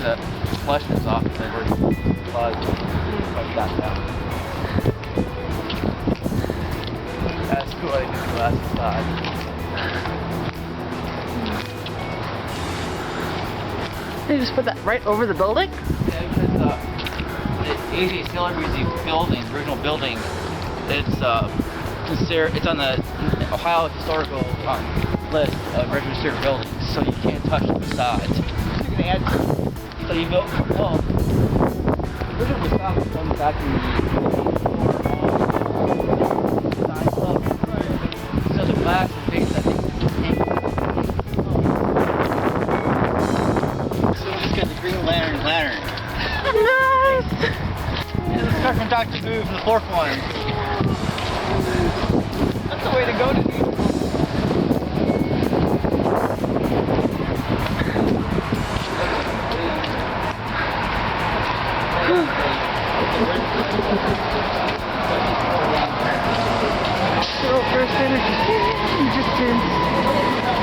the flushness off and then we're buzzed. Like that now. That's cool. I can do glass inside. They just put that right over the building? Yeah, because the AJ Sailor Museum building, the original building, it's considered, it's on the Ohio Historical list of registered buildings, so you can't touch the facades. You can add to it. So you built, well, the original facade was done back in the design club. So the glass and things that they so we just got the Green Lantern. Nice! And the start from Dr. Who from the fourth one. That's the way to go to do. Girl first energy distance.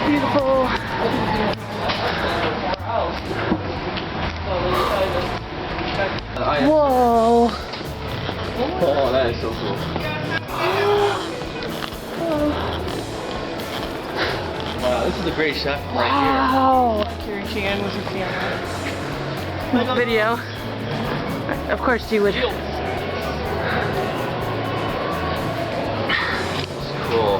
Beautiful. Whoa. Oh, that is so cool. Wow, this is a great shot from right Wow. Carrie Chan was a camera. Video. Of course you would. here. Cool.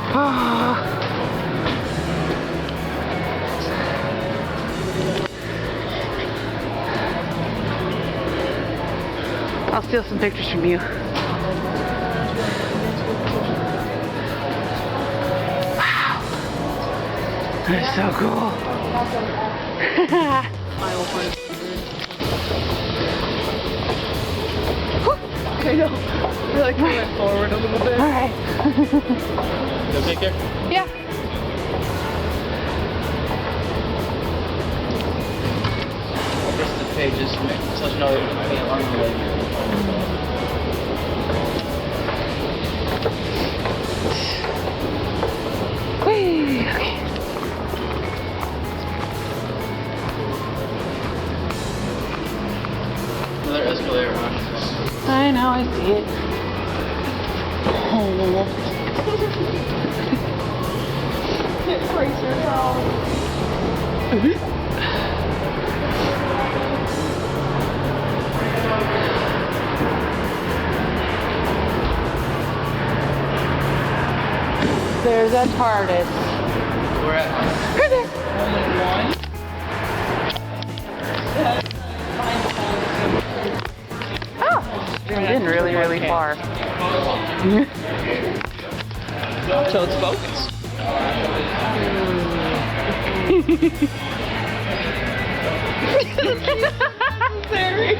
I'll steal some pictures from you. Wow. That is so cool. I will find it. I know. I like to went forward a little bit. Alright. Go take care. Yeah. This is the pages. So you know along the way. Whee. Okay. Another escalator, huh? I know, I see it. There's a TARDIS. We're at Right there. Oh, zoomed in really, really far. So it's focused. Sorry.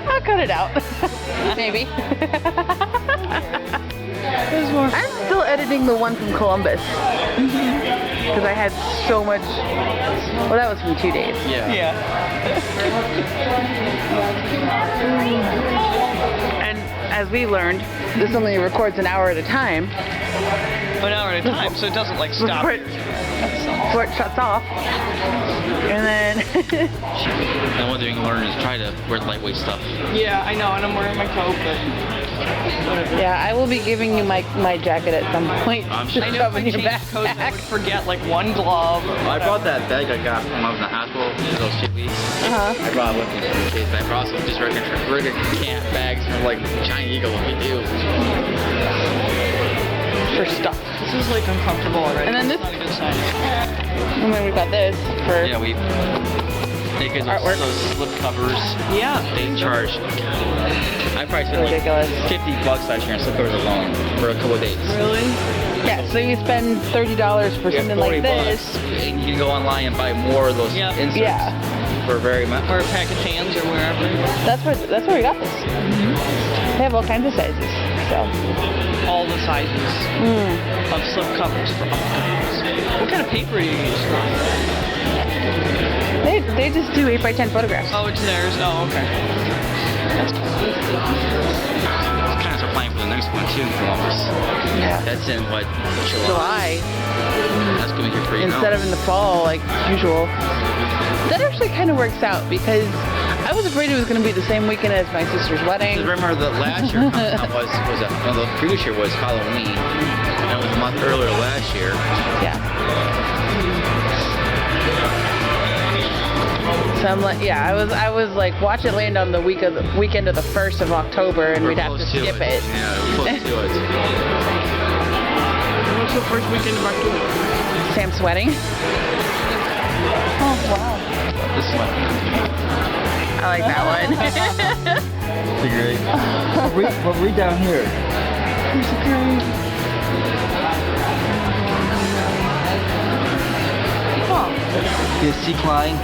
I'll cut it out. Maybe. There's more. I'm still editing the one from Columbus. Because I had so much. Well, that was from 2 days. yeah. Yeah. And as we learned, this only records an hour at a time. An hour at a time, so it doesn't like stop. Before it shuts off. And then. And what they're going to learn is try to wear lightweight stuff. Yeah, I know, and I'm wearing my coat, but whatever. Yeah, I will be giving you my jacket at some point. I'm to sure. I know shove if I in your changed coats, I backpack. would forget like one glove. I brought that bag I got from when I was in the hospital, those 2 weeks. Uh-huh. I brought it with me in case, but I brought some just regular camp bags from like Giant Eagle, what we do. For stuff. This is like uncomfortable already. And then this- It's not a good sign. And then we've got this for Yeah, we take those Artwork. slip covers. Yeah. They charge. I probably spent like Ridiculous. $50 last year on slip covers alone for a couple of days. Really? yeah, so you spend $30 for You get something like 40 this. bucks, and you can go online and buy more of those Yeah. inserts Yeah. for very much. Or a pack of cans or wherever. That's where we got this. They have all kinds of sizes. So All the sizes of slip covers for octopus. What kind of paper do you use? they just do 8x10 photographs. Oh, it's theirs. Oh, okay. Kind of applying for the next one too in Columbus. Yeah. That's in what? July That's gonna be here pretty instead of in the fall like usual. That actually kind of works out because I was afraid it was going to be the same weekend as my sister's wedding. Because remember that last year ComicCon the previous year was Halloween, and it was a month earlier last year. Yeah. So I'm like, yeah, I was like, watch it land on the weekend of the 1st of October, and we'd have to skip it. Yeah, we're close to it. What's the first weekend of October? Sam's wedding. Oh wow. This one. I like that one. Figure eight. Well, read down here. You see Klein?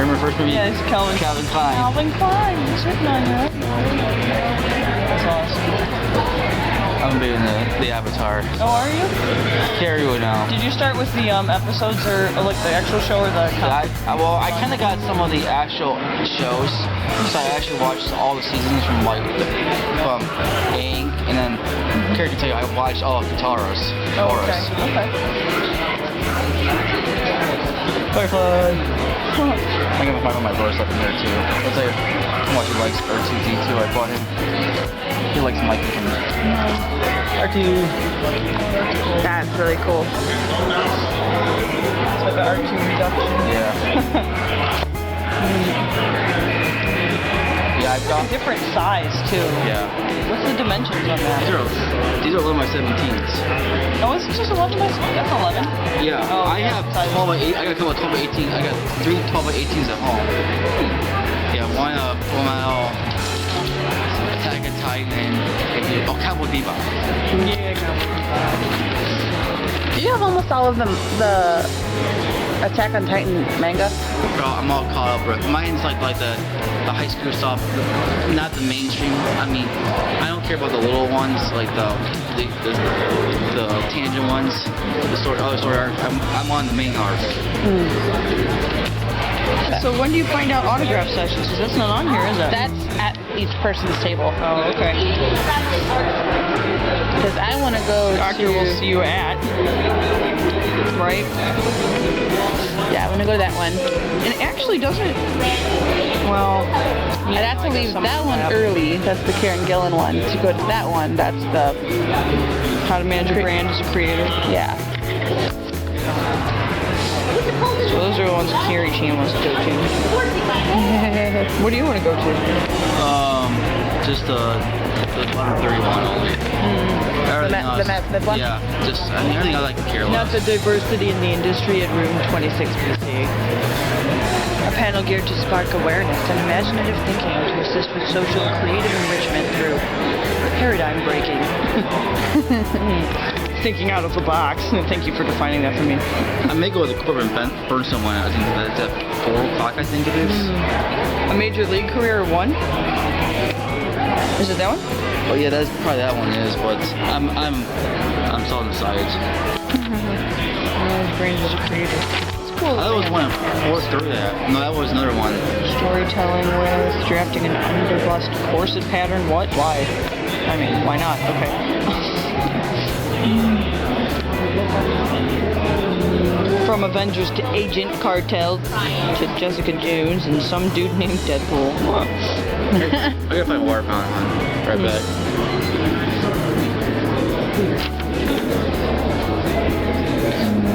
Remember the first movie? Yeah, it's Calvin Klein. Calvin Klein. It's written on it. That's awesome. I'm doing the Avatar. Oh, are you? Carry you now. Did you start with the episodes or like the actual show or the comic? Well, I kind of got some of the actual shows, so I actually watched all the seasons from Aang, and then Carrie can tell you I watched all of Kataros. Oh, okay. Okay. Firefly. I'm gonna find my brother stuff in there too. Let's say how much he likes R2D2. I bought him. He likes Mikey from R2. That's really cool. It's like an R2 reduction. Yeah. Yeah, I've got Different size too. Yeah. What's the dimensions on that? These are 11 by 17s. Oh, it's just 11 by 17. That's 11. Yeah. Oh, I have 12 by 8. I got a couple of 12 by 18. I got 3 12 by 18s at home. Yeah, one Attack on Titan, and Cowboy Bebop. Yeah, Do you have almost all of them, the Attack on Titan manga? Bro, I'm all caught up, bro. Mine's like the high school stuff, not the mainstream. I mean, I don't care about the little ones, like the tangent ones, other story arc. I'm on the main arc. So when do you find out autograph sessions? Because that's not on here, is it? That's at each person's table. Oh, okay. Because I want to go Doctor will see you at. Right? Yeah, I want to go to that one. And it actually doesn't. Well, I'd have to leave that one early. That's the Karen Gillan one. To go to that one, that's the How to Manage a Brand as a Creator. Yeah. So those are the ones Carrie Chan wants to go to. What do you want to go to? Just the 1131 only. The Matt Smith one? Yeah, just everything I like to care Not less. the diversity in the industry at room 26BC. A panel geared to spark awareness and imaginative thinking to assist with social and creative enrichment through paradigm breaking. Thinking out of the box. Thank you for defining that for me. I may go with the Corbin Burnson one. I think that's at 4 o'clock, I think it is. A Major League Career 1? Is it that one? Oh yeah, that's probably that one is, but I'm still undecided. Brains as a creator. It's cool. That was one of 4 through that. No, that was another one. Storytelling with drafting an underbust corset pattern. What? Why? I mean, why not? Okay. From Avengers to Agent Cartel to Jessica Jones and some dude named Deadpool. I gotta find Warpound on right back.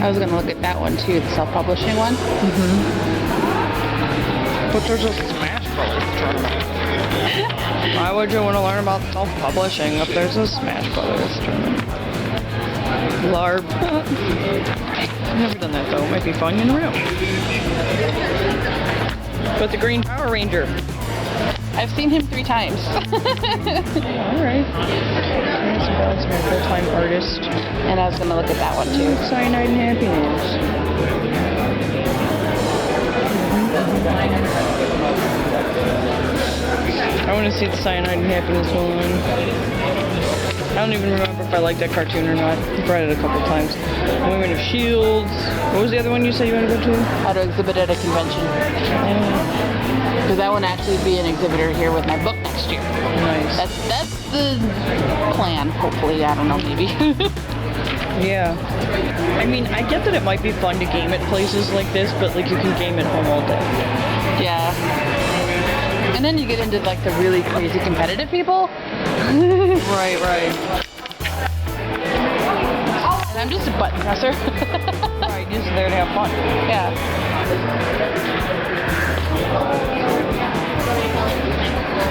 I was going to look at that one too, the self-publishing one. But there's a Smash Brothers tournament. Why would you want to learn about self-publishing if there's a Smash Brothers tournament? LARP. I've never done that though. It might be fun, you know. But the Green Power Ranger. I've seen him 3 times. Alright. He's a full-time artist. And I was going to look at that one too. Cyanide and Happiness. I want to see the Cyanide and Happiness one. I don't even remember if I liked that cartoon or not. I've read it a couple times. Women of Shields. What was the other one you said you want to go to? How to exhibit at a convention. Because I want to actually be an exhibitor here with my book next year. Nice. That's the plan, hopefully. I don't know, maybe. Yeah. I mean, I get that it might be fun to game at places like this, but like you can game at home all day. Yeah. And then you get into like the really crazy competitive people. Right, right. And I'm just a button presser. Right, just there to have fun. Yeah.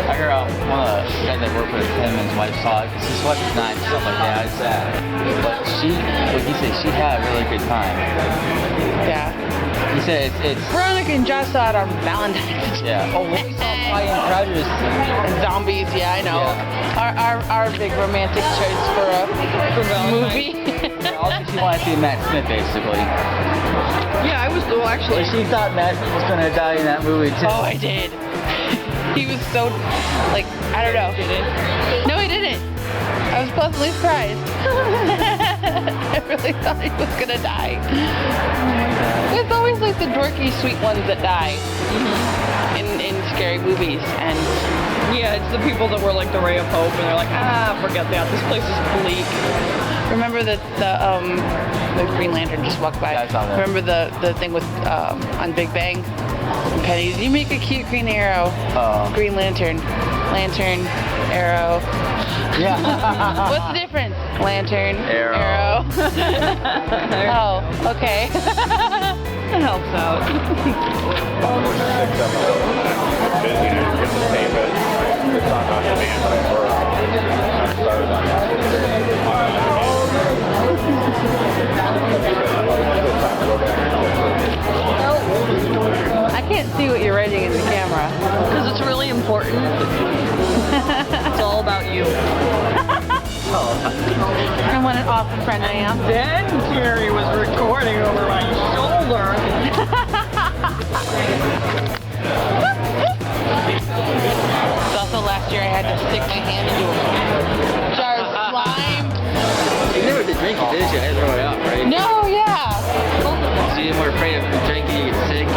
I heard one of the guys that worked with him and his wife saw it, because his wife is nice and stuff like that. It's sad. But what he said, she had a really good time. Yeah. He said it's Veronica and Josh saw it on Valentine's Day. yeah. Oh, we saw Pride and Prejudice. And zombies, yeah, I know. Yeah. Our big romantic choice for a movie. Also, she wanted to see Matt Smith, basically. Yeah, I was, well, actually. She thought Matt Smith was gonna die in that movie too. Oh, I did. He was so, like, I don't know. No, he didn't. I was pleasantly surprised. I really thought he was gonna die. It's always like the dorky, sweet ones that die in scary movies, and Yeah, it's the people that were like the ray of hope, and they're like, forget that. This place is bleak. remember the Green Lantern just walked by. Yeah, I saw that. Remember the thing with on Big Bang? Penny, you make a cute green arrow. Green Lantern, arrow. Yeah. What's the difference? Lantern, Arrow. Oh, okay. That helps out. I can't see what you're writing in the camera. Because it's really important. It's all about you. And what an awesome friend I am. Then Carrie was recording over my shoulder. It's also last year I had to stick my hand into a jar of slime. You never did drink it, did you? I had to throw it out, right? No, yeah. So you were afraid of drinking, you get sick,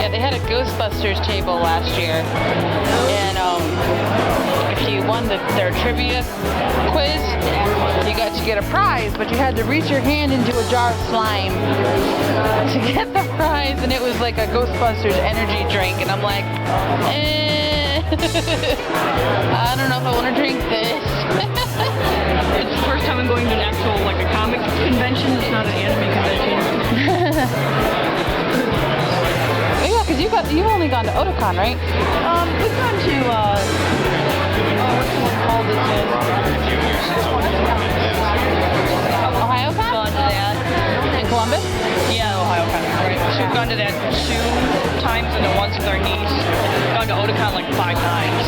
Yeah, they had a Ghostbusters table last year, and if you won their trivia quiz, you got to get a prize, but you had to reach your hand into a jar of slime to get the prize, and it was like a Ghostbusters energy drink, and I'm like, I don't know if I want to drink this. It's the first time I'm going to an actual, like a comic convention. It's not an anime convention. Oh yeah, because you've only gone to Otakon, right? We've gone to, what's the one called that's in? OhioCon? Gone to that. In Columbus? Yeah, OhioCon, right. So we've gone to that 2 times and then once with our niece. Gone to Otakon like 5 times.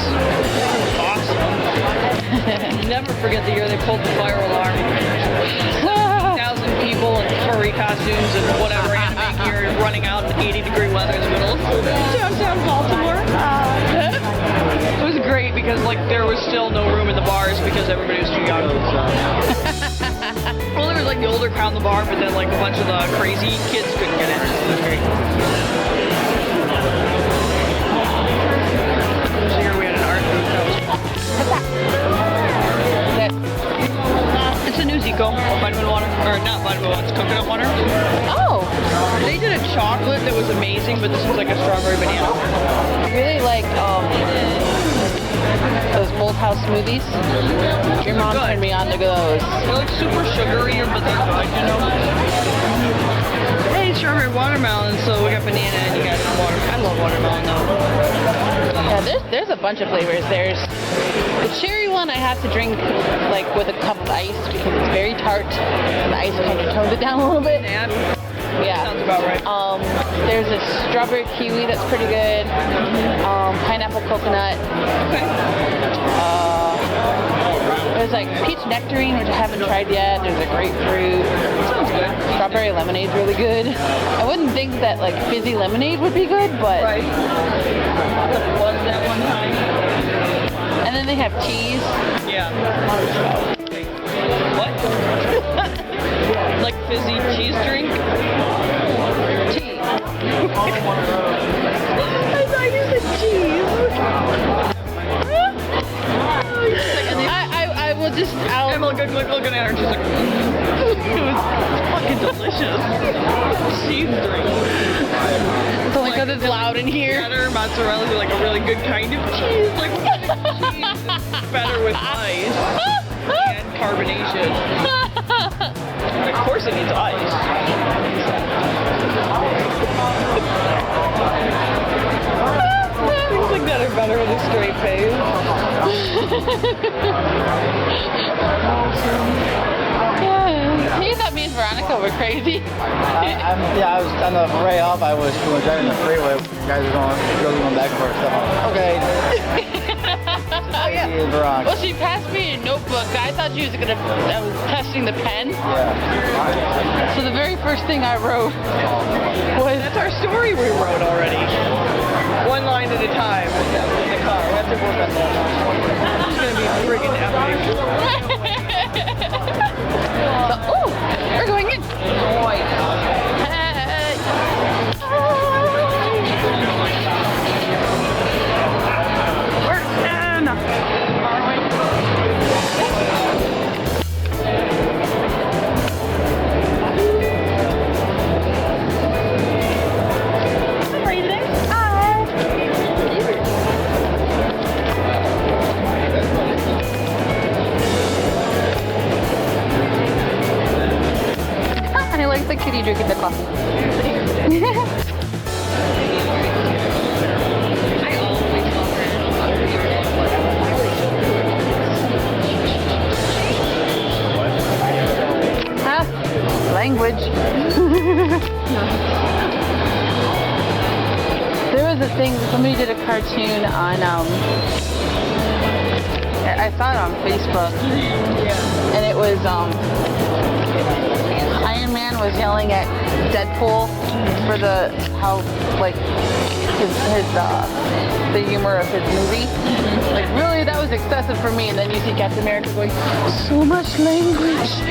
Awesome. Never forget the year they pulled the fire alarm. 1,000 people in furry costumes and whatever anime gear running out in 80-degree weather in the middle of downtown Baltimore. It was great because like there was still no room in the bars because everybody was too young. Well, there was like the older crowd in the bar, but then like a bunch of the crazy kids couldn't get in. It was great. This year we had an art booth that was It's a new Zico, vitamin water, or not vitamin water, it's coconut water. Oh, They did a chocolate that was amazing, but this is like a strawberry banana. I really like those Bold House smoothies. Your mom turned me on to those. They're like super sugary, but they're good, you know? Hey, strawberry watermelon, so we got banana and you got some water. I love watermelon though. Yeah, there's a bunch of flavors. There's the cherry one I have to drink like with a cup of ice because it's very tart. And the ice kind of tones it down a little bit. Yeah, Yeah. sounds about right. There's a strawberry kiwi that's pretty good. Pineapple coconut. Okay. There's like peach nectarine, which I haven't tried yet. There's a grapefruit. Sounds good. Strawberry lemonade's really good. I wouldn't think that like fizzy lemonade would be good, but. Right. Was that one time? And then they have teas. Yeah. What? Like fizzy cheese drink? Tea. I thought you said cheese. just out. I'm like looking at her and she's like, it was fucking delicious. Cheese drink. So like, cause it's loud in here. Cheddar, mozzarella is like a really good kind of cheese. Like, what kind of cheese is better with ice and carbonation? And of course it needs ice. Things like that are better with a straight face. He thought me and Veronica were crazy. I was on the way off. I was driving the freeway. You guys were going back and forth. So, okay. Oh yeah. Veronica. Well, she passed me a notebook. I thought she was I was testing the pen. Yeah. So the very first thing I wrote was, That's our story we wrote already. One line at a time in the car. We have to work on that. It's gonna be friggin' epic. so, ooh, we're going in. Hey. We're in. I like the kitty drinking the coffee. Huh? Language. There was a thing, somebody did a cartoon on, I saw it on Facebook, and it was, Iron Man was yelling at Deadpool for the humor of his movie. Like, really, that was excessive for me. And then you see Captain America going, so much language.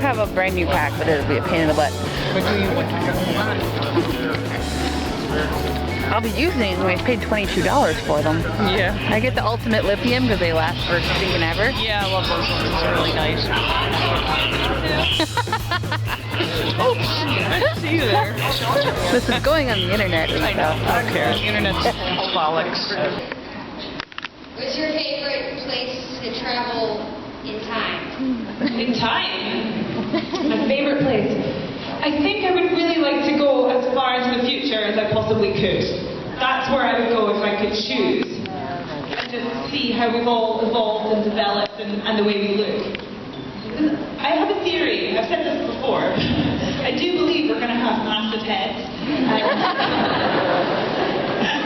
have a brand new pack, but it'll be a pain in the butt. I'll be using these when I paid $22 for them. Yeah. I get the ultimate lithium because they last for stinking ever. Yeah, I love those ones. It's really nice. Oops. I see you there. This is going on the internet. I know. I don't care. The internet's bollocks. What's your favorite place to travel in time? In time? My favorite place? I think I would really like to go as far into the future as I possibly could. That's where I would go if I could choose. And just see how we've all evolved and developed and the way we look. I have a theory, I've said this before. I do believe we're going to have massive heads.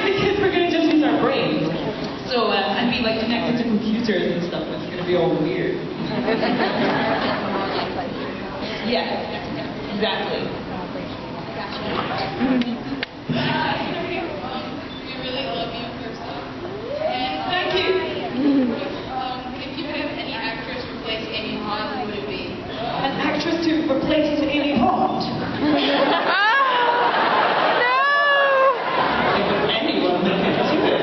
Because we're going to just use our brains. So, and be like connected to computers and stuff. It's going to be all weird. Yeah, exactly. We really love you first off. And Thank you. if you could have any actress replace Amy Pond, who would it be? An actress to replace Amy Pond. Anyone that can do it.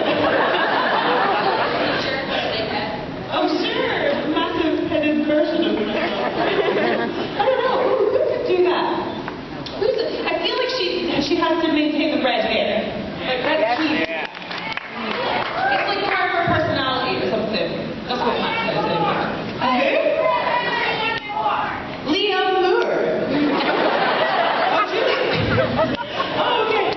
Sure, they had. Oh, sure. Massive headed version of myself. I don't know. Who could do that? I feel like she has to maintain the red hair. Like, that's key. It's like part of her personality or something. That's what Matt says anyway. Liam Moore. Oh, really? Oh, okay.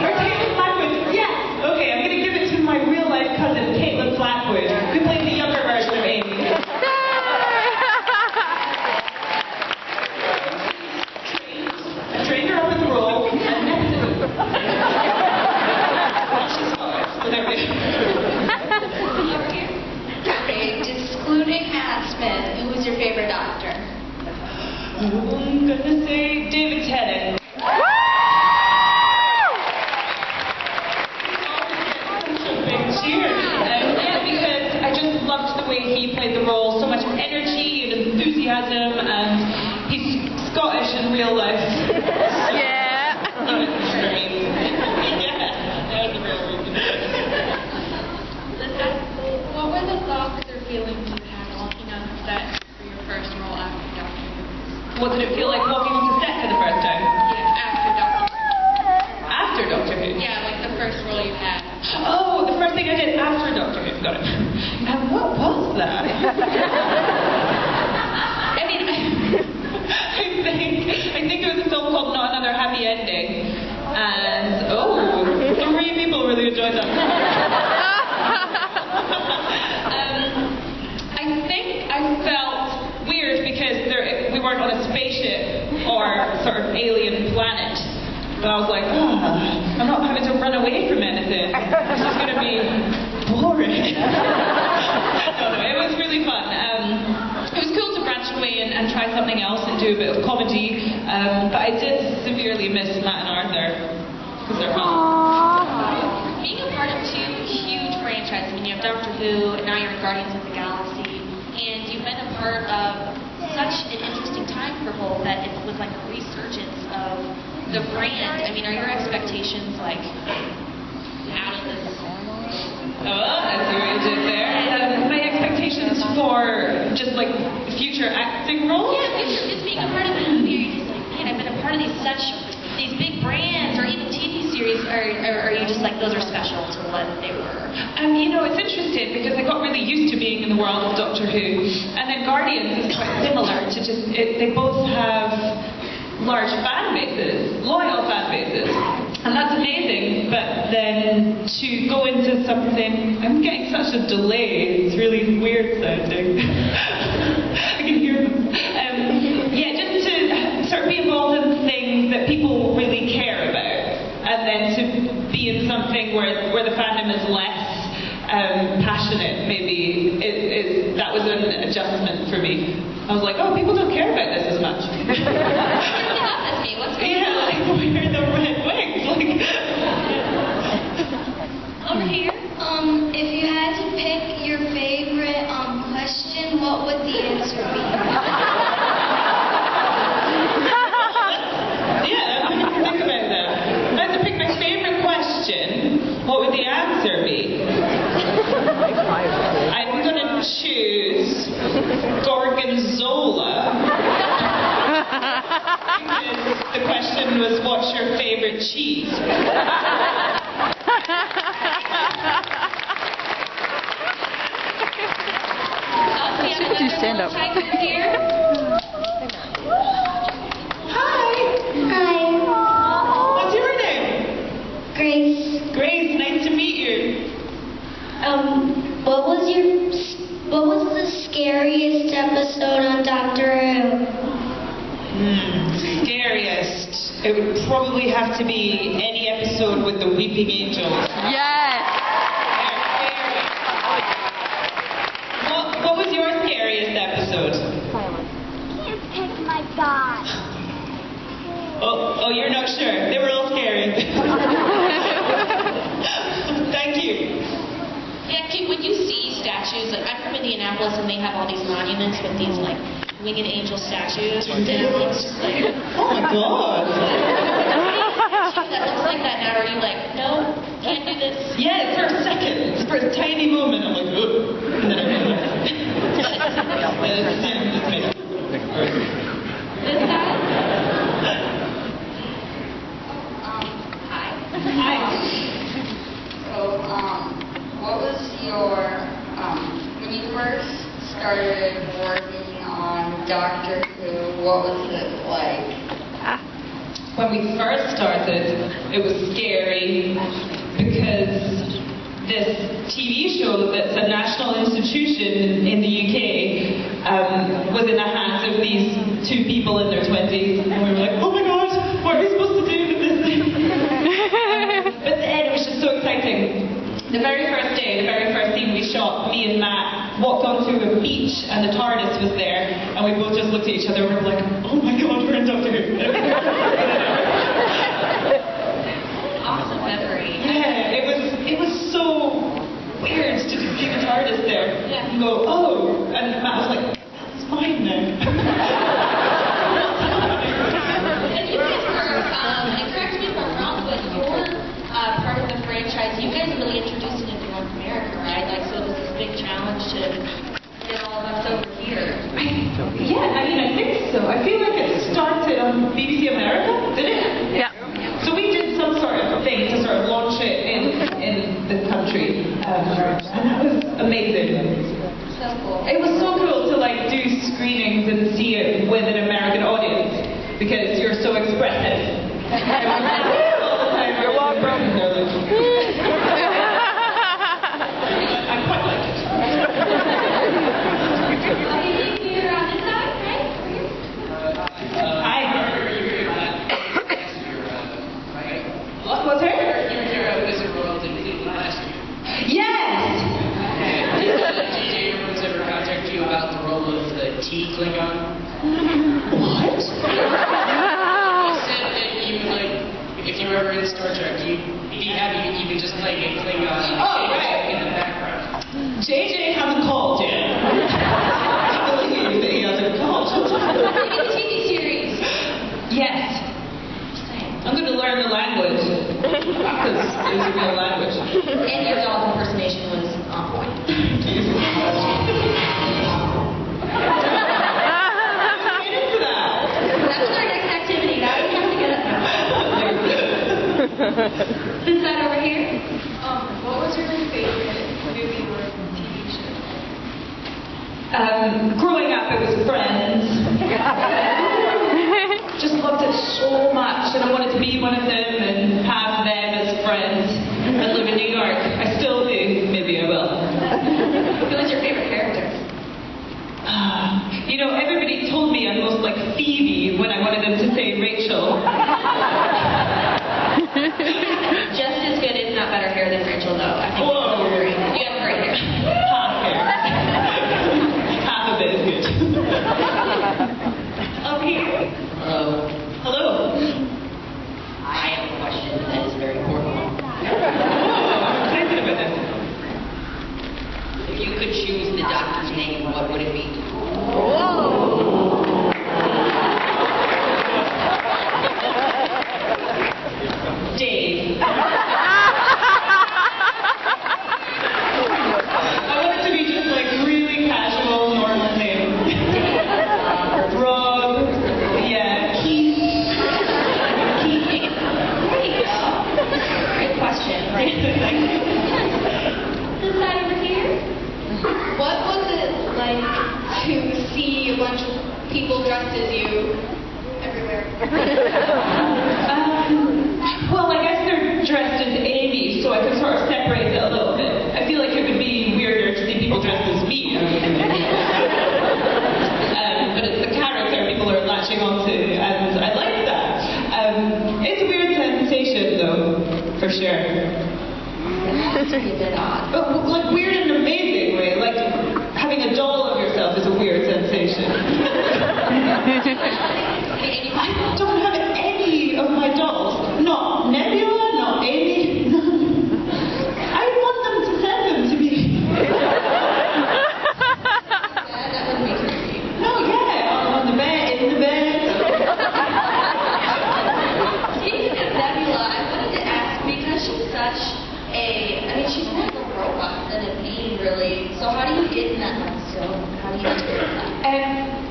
Or Caitlin Blackwood. Yes. Okay, I'm going to give it to my real life cousin, Caitlin Blackwood, who played the younger version of Amy. I trained her up in the role and she's Scottish, so there we go. Okay, excluding Matt Smith, who was your favorite doctor? I'm gonna say David Tennant. Such a big cheer. Yeah, because I just loved the way he played the role. So much energy and enthusiasm, and he's Scottish in real life. Yeah. That was a real reason. What were the thoughts or feelings you had walking on set for your first role after Doctor Who? What did it feel like walking onto set for the first time? Yeah, after Doctor Who. After Doctor Who? Yeah, like the first role you had. Oh, the first thing I did after Doctor Who. Got it. And what was that? I mean, I think it was a film called Not Another Happy Ending. And, 3 people really enjoyed that. I think I felt weird because we weren't on a spaceship or sort of alien planet. But I was like, I'm not having to run away from anything. This is going to be boring. No, it was really fun. It was cool to branch away and try something else and do a bit of comedy. But I did severely miss Matt and Arthur because they're fun. Being a part of 2 huge franchises, I mean, you have Doctor Who, and now you're in Guardians of the Galaxy, and you've been a part of such an interesting time for both that it was like a resurgence of the brand. I mean, are your expectations like out of this? Oh, I see what you did there. My expectations for just like future acting roles? Yeah, just being a part of the movie. You're just like, man, I've been a part of these big brands or even TV series. Or are you just like, those are special to what they were? It's interesting because I got really used to being in the world of Doctor Who, and then Guardians is quite similar to they both have large fan bases, loyal fan bases, and that's amazing. But then to go into something, I'm getting such a delay, it's really weird sounding. I can hear them. Just to sort of be involved in things that people really care about, and then to be in something where the fandom is less passionate, maybe, that was an adjustment for me. I was like, people don't care about this as much. What's going on? Like, where are the red wings? Over here. If you had to pick your favorite question, what would the answer be? Yeah, I didn't think about that. If I had to pick my favorite question, choose gorgonzola. Because the question was, what's your favorite cheese? She could do stand-up. Hi. Hi. What's your name? Grace. Grace, nice to meet you. What was the scariest episode on Doctor Who? Scariest. It would probably have to be any episode with the weeping angels. Yes. What was your scariest episode? Can't pick my God. Oh, you're not sure. They were all scary. Thank you. Yeah, when you see statues, like I'm from Indianapolis and they have all these monuments with these like winged angel statues. And it's just like, Oh my God. that looks like that now. Are you like, no, can't do this? Yeah, for a second, for a tiny moment, I'm like, oh. And then I'm like, it's me. This guy? Hi. Hi. So, what was your, when you first started working on Doctor Who, what was it like? When we first started, it was scary because this TV show that's a national institution in the UK was in the hands of these two people in their 20s, and we were like, oh my God, what are we supposed to do with this thing? But then it was just so exciting. The very first day, the very first scene we shot, me and Matt walked onto a beach and the TARDIS was there, and we both just looked at each other and we were like, oh my God, we're in Doctor Who. Awesome memory. Yeah, it was so weird to just see the TARDIS there and go, oh, and Matt was like, that's fine now. And you guys were, and correct me if I'm wrong, but you're part of the franchise. You guys really introduced it into North America, right? Like, so it was this big challenge to get all of us over here. Yeah, I mean, I think so. I feel like it started on BBC America, did it? Yeah. So we did some sort of thing to sort of launch it in the country, and that was amazing. So cool. It was so cool to like do screenings and see it with an American audience because you're so expressive. You're welcome. I quite like it. Hi. What's her? Yes! J.J. Abrams ever contacted you about the role of the T Klingon? What? He said that you would like, if you were ever in Star Trek, you'd be happy even just playing a Klingon right. in the background. JJ hasn't called yet. I believe that he hasn't called. Maybe the TV series. Yes. I'm going to learn the language. Because it's a real language. And your dog impersonation was on point. Get into that. That's our next activity. Now we have to get up. This side over here. What was your favorite movie or TV show? Growing up, it was Friends. Just loved it so much, and I wanted to be one of them and have them as friends and live in New York. I still do. Maybe I will. Who was your favorite character? You know, everybody told me I'm most like Phoebe when I wanted them to say Rachel. Just as good, if not better hair than Rachel, though. I think Whoa. you have great hair. Half hair. Half of it is good. Okay. Hello. I have a question that is very important. Oh, I'm excited about this. If you could choose the doctor's name, what would it be? Oh, people dressed as you everywhere? Well, I guess they're dressed as Amy, so I can sort of separate it a little bit. I feel like it would be weirder to see people dressed as me. But it's the character people are latching onto, and I like that. It's a weird sensation, though, for sure. That's pretty bit odd. But like weird in an amazing way. Like having a doll of yourself is a weird sensation. I don't have any of my dolls. Not Nebula, not Amy. I want them to send them to me. That would be creepy. No, yeah, on the bed, in the bed. Speaking of Nebula, I wanted to ask, because she's such she's more of a robot than a being, really. So how do you get in that stone? How do you get that?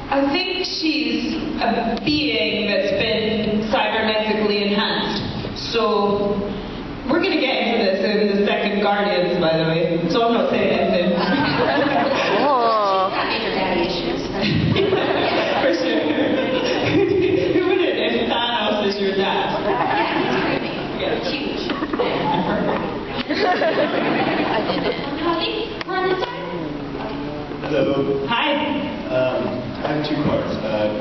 I think she's a being that's been cybernetically enhanced. So we're going to get into this in the second Guardians, by the way. So I'm not saying anything. She's got major daddy issues. For sure. Who wouldn't if Thanos is your dad? Yeah, it's huge. Honey, we're on this side. Hello. Hi. I have two parts.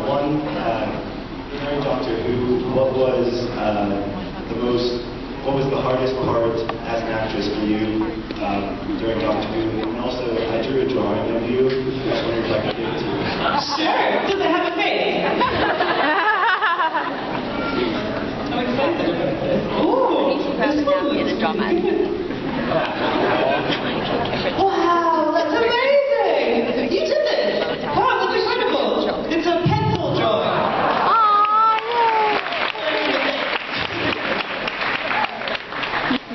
One, during Doctor Who, what was the hardest part as an actress for you during Doctor Who? And also, I drew a drawing of you. I was wondering if I could give it to you. Sure. Does it have a face? I'm excited about this. Ooh. This one looks really good. Wow, that's amazing! You did this! Wow, that's incredible! It's a pencil drawing.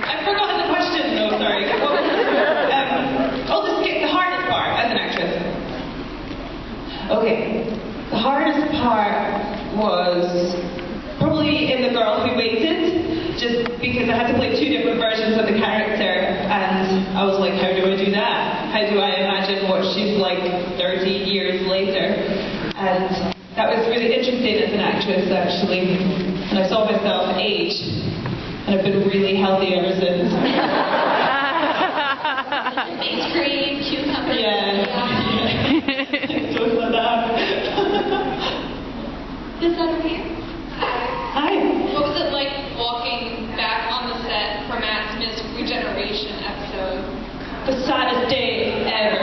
I've forgotten the question though, sorry. What was the hardest part as an actress. Okay, the hardest part was probably in The Girl Who Waited, just because I had to play two different versions of the character, and I was like, how do I do that? How do I imagine what she's like 30 years later? And that was really interesting as an actress, actually. And I saw myself age, and I've been really healthy ever since. Ice cream, cucumber. Yeah. Don't let that. This over here? Hi. What was it like walking back on the set for Matt Smith's regeneration episode? The saddest day ever.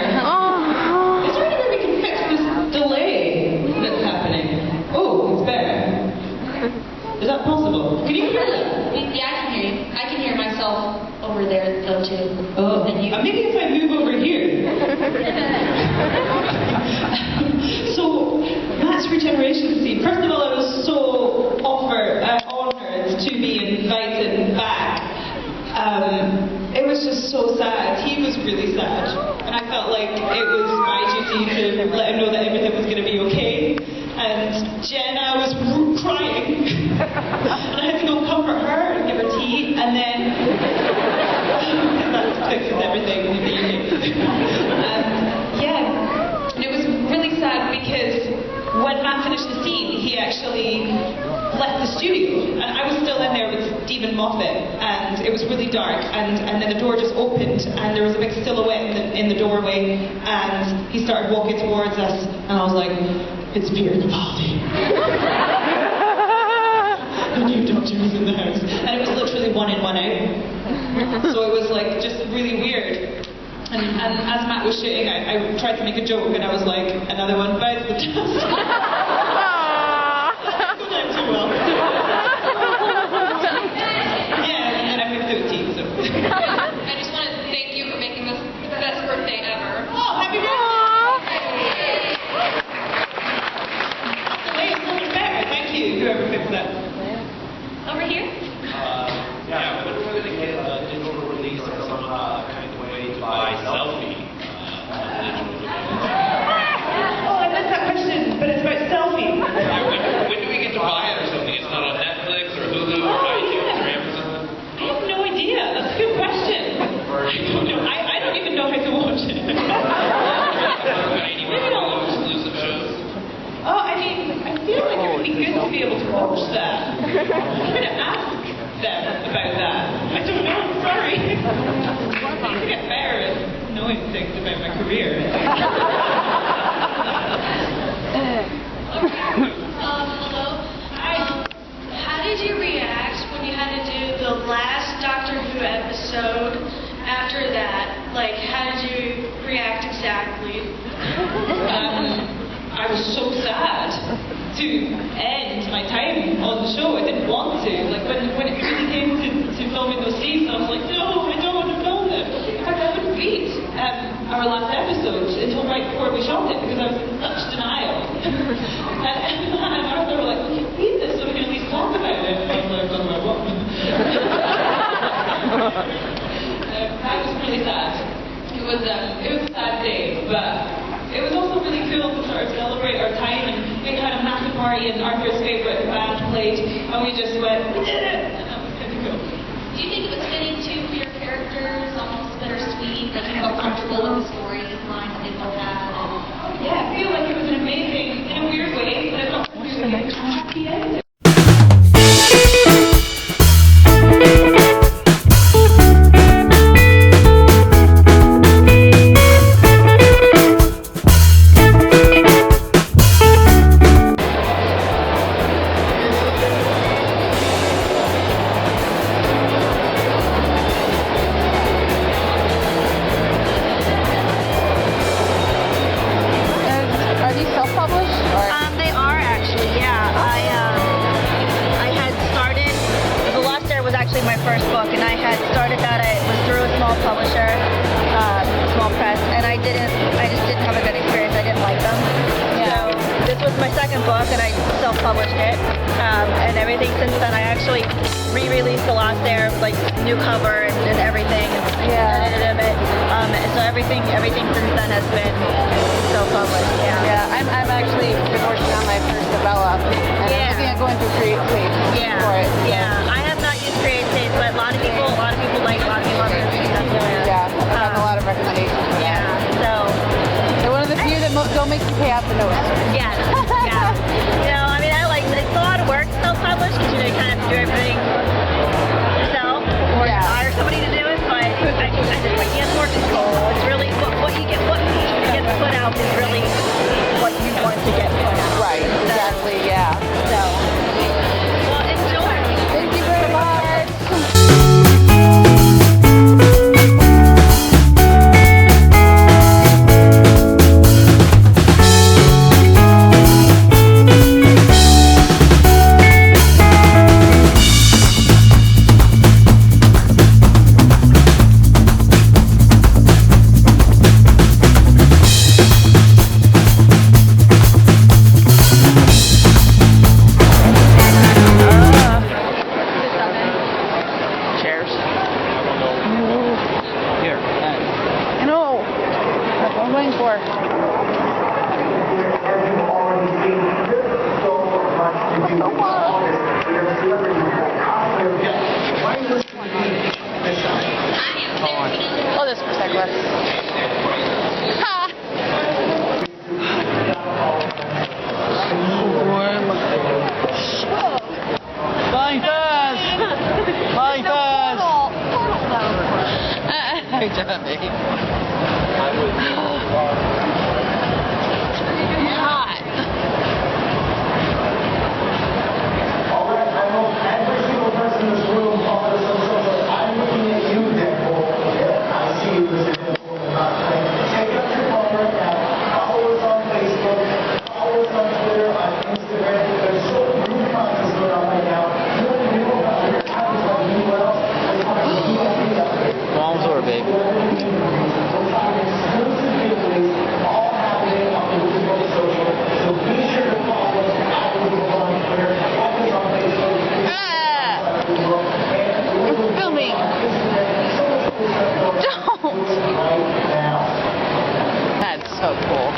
Is there any way we can fix this delay that's happening? Oh, it's better. Is that possible? Can you hear that? Yeah, I can hear you. I can hear myself over there, though, too. Oh, And you. maybe if I move over here. So, Matt's regeneration scene. First of all, I was so honoured to be invited back. It was just so sad. He was really sad. And I felt like it was my duty to let him know that everything was going to be okay. And Jenna was crying. And I had to go comfort her and give her tea. And then that fixes everything. Yeah. And it was really sad because when Matt finished the scene, he actually left the studio, and I was still in there with Stephen Moffat, and it was really dark, and then the door just opened, and there was a big silhouette in the doorway, and he started walking towards us, and I was like, it's Peter Capaldi. The new Doctor was in the house, and it was literally one in, one out, so it was like just really weird. And as Matt was shooting, I tried to make a joke, and I was like, another one bites the dust. Well. Yeah, and then I moved to a team, so. I just want to thank you for making this the best birthday ever. Oh, happy birthday! The way is so much better. Thank you, whoever fixed that. Over here? Yeah, when we're going to get a digital release or some kind of way to buy selfie digital release? Oh, I missed that question, but it's about episode, after that, like, how did you react exactly? I was so sad to end my time on the show. I didn't want to. Like, when it really came to filming those scenes, I was like, no, I don't want to film them. In fact, I wouldn't read our last episode until right before we shot it because I was in such denial. and Arthur were like, well, read this so we can at least talk about it. And I was like, talk about what? That was really sad. It was a sad day, but it was also really cool to sort of celebrate our time, and we had a massive party and Arthur's favourite band played, and we just went, we did it! And that was kind of cool. Do you think it was fitting too for your characters, almost bittersweet, like you felt comfortable with the storyline that they both had? Yeah, I feel like it was an amazing, in a weird way, but I felt like it was a happy ending. They are actually, yeah. I had started, The Lost Heir was actually my first book, and I had started that. It was through a small publisher, small press, and I just didn't have a good experience. I didn't like them. So this was my second book, and I self-published it. And everything since then, I actually re-released The Lost Heir, like new cover and everything, and edited it. And so everything since then has been self-published. Yeah, I've actually been working on my first novella, and I'm looking at going through Create Safe for it. So. Yeah, I have not used Create Safe, but a lot of people like, a lot of people love it. Yeah, I've gotten a lot of recommendations. Yeah, so. They're one of the few that don't make you pay out the nose. Yeah, yeah. You know, I mean, it's a lot of work self-published, because, you kind of do everything yourself, or hire somebody to do it, but I just like, it's more control. It's really, what you get put out is really what you want to get put out. Right, exactly, yeah. So, well, enjoy. Thank you very much. Oh, this was like Flying fast! Flying fast! Great job, babe. hot. All right, I hope every single person in this room on the social, I'm looking at you, Deadpool. Yeah, I see you, Mr. Deadpool. Take out your phone right now. Follow us on Facebook. Follow us on Twitter, on Instagram. There's so many content going on right now. You don't even know about your habits like you well. Mom's over, babe. All happening on Facebook and social. So be sure to follow us. Follow us on Twitter. Follow us on Facebook. It's filming. Don't. That's so cool.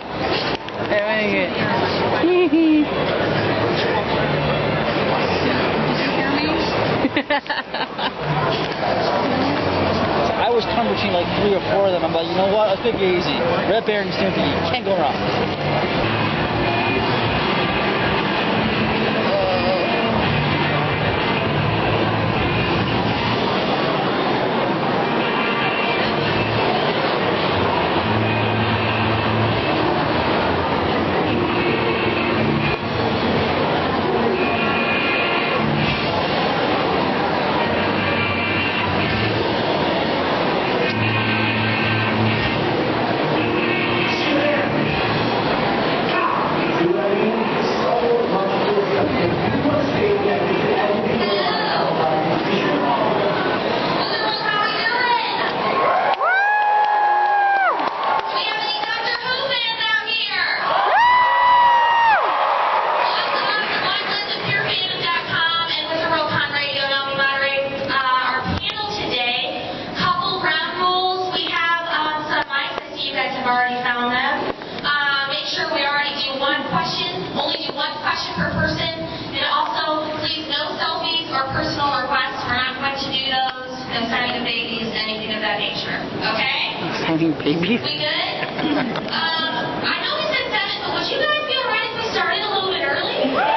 I was torn between like 3 or 4 of them. I'm like, you know what? Let's make it easy. Red Baron and Snoopy. Can't go wrong. babies, anything of that nature. Okay? Exciting babies. We good? I know we said 7, but would you guys be alright if we started a little bit early? Alright,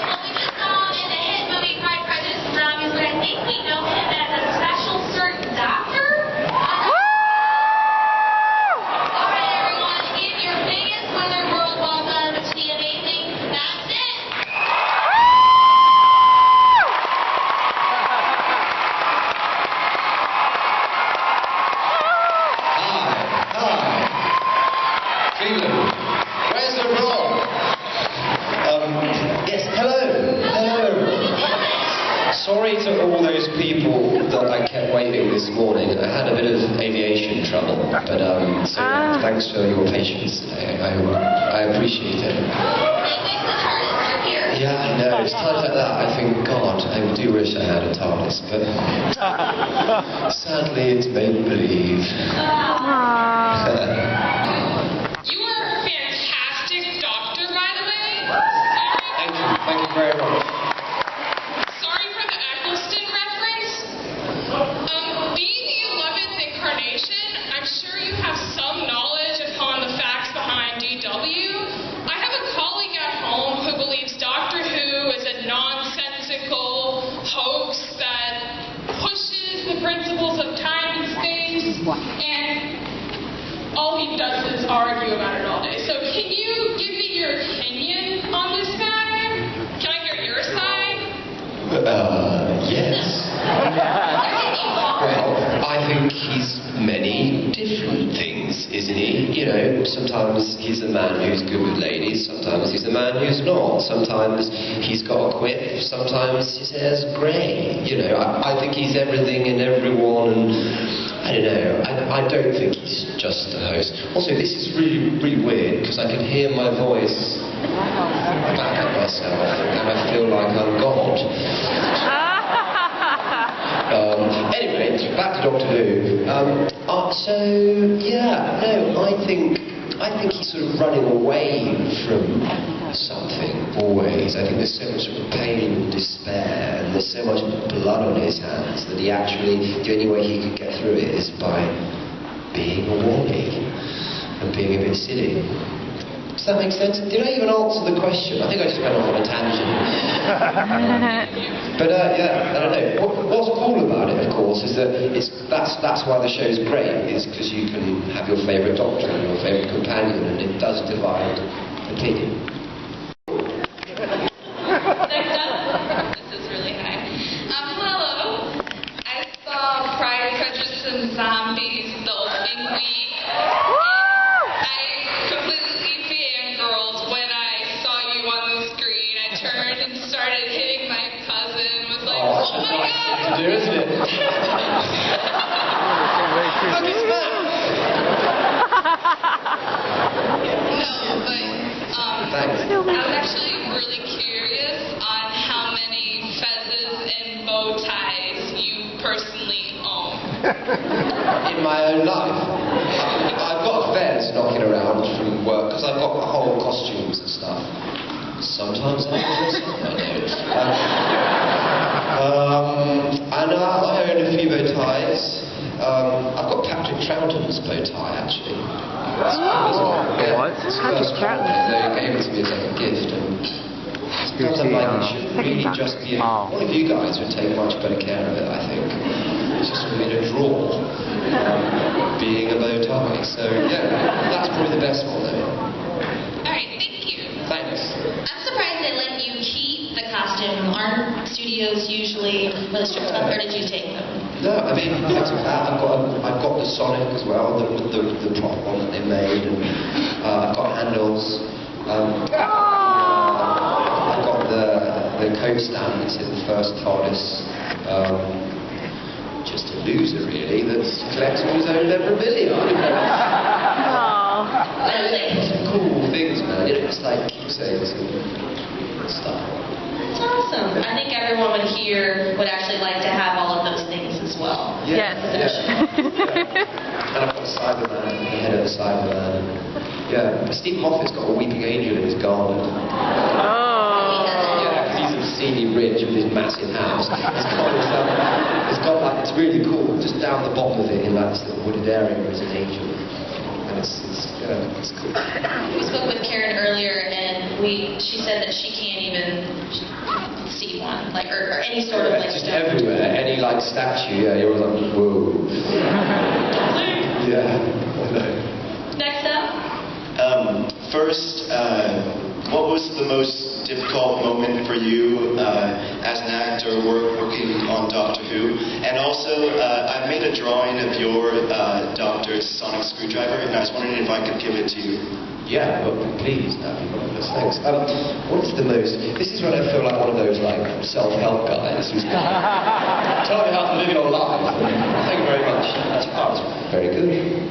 well we just saw in the hit movie Pride, Prejudice, and Zombies, but I think we know him as a special certain doctor. Alright everyone, give your biggest Wizard World welcome to the amazing That's It! Gillan, where's the roll? Yes, hello. Sorry to all those people that I kept waiting this morning. I had a bit of aviation trouble, but so thanks for your patience today. I appreciate it. Yeah, I know. It's times like that I think, God, I do wish I had a TARDIS, but sadly it's make-believe. You are a fantastic doctor, by the way. Thank you very much. Sorry for the Eccleston reference. Being the 11th incarnation, I'm sure you have some knowledge upon the facts behind DW. I have a colleague at home who believes Doctor Who is a nonsensical hoax that pushes the principles of time and space, and all he does is argue about it all day. So can you give me your opinion on this guy? Can I hear your side? Yes. Well, I think he's many different things, isn't he? You know, sometimes he's a man who's good with ladies, sometimes he's a man who's not, sometimes he's got a quip, sometimes his hair's grey. You know, I think he's everything and everyone, and I don't know, I don't think he's just a host. Also, this is really, really weird, because I can hear my voice back at myself, and I feel like I'm God. Anyway, back to Doctor Who. I think he's sort of running away from something always. I think there's so much pain and despair, and there's so much blood on his hands that he actually, the only way he could get through it is by being a wally and being a bit silly. Does that make sense? Did I even answer the question? I think I just went off on a tangent. But yeah, I don't know. What's cool about it, of course, is that that's why the show's great, is because you can have your favourite doctor and your favourite companion, and it does divide opinion. Next up, this is really high. Hello. I saw Pride, Prejudice, and Zombies the opening week. I completely fangirled when I saw you on the screen. I turned and started hitting my cousin. Was like, oh my God. To do, isn't it? Look, it's Matt. No, but Thanks. I was actually really curious on how many fezzes and bow ties you personally own. In my own life. I've got a fez knocking around from work, because I've got whole costumes and stuff. Sometimes I dress up, I know. And I own a few bow ties. I've got Patrick Troughton's bow tie, actually. What? Patrick Troughton? They gave it to me as like a gift, and sometimes I'm like, it should really just be one of you guys would take much better care of it, I think. It's just really a draw, being a bow tie. So yeah, that's probably the best one though. Alright, thank you. Thanks. I'm surprised they let you keep the costume. Aren't studios usually when the strips up, or did you take them? No, I mean, I took that. I've got the Sonic as well, the prop one that they made, and I've got handles. I've got the coat stand that's in the first TARDIS. Just a loser, really, that's collecting his own memorabilia. Some cool things, man. It's like keepsakes and stuff. That's awesome. I think everyone would here would actually like to have all of those things as well. Yeah. And I've got Cyberman, the head of the Cyberman. Yeah, Steve Moffat's got a weeping angel in his garden. Oh. Yeah, 'cause he's obscenely rich with his massive house. It's really cool. Just down the bottom of it, in like this little wooded area, is an angel. And it's cool. We spoke with Karen earlier, and she said that she can't even see one, like, or any sort of like just stone. everywhere, any like statue, yeah, you're always like, whoa. Yeah, I know. Next up. First, what was the most difficult moment for you as an actor working on Doctor Who? And also, I made a drawing of your Doctor's sonic screwdriver, and I was wondering if I could give it to you. Yeah, well, please, that'd be marvelous. Thanks. What is the most? This is when I feel like one of those like self-help guys who's tell me how to live your life. Thank you very much. That's very good.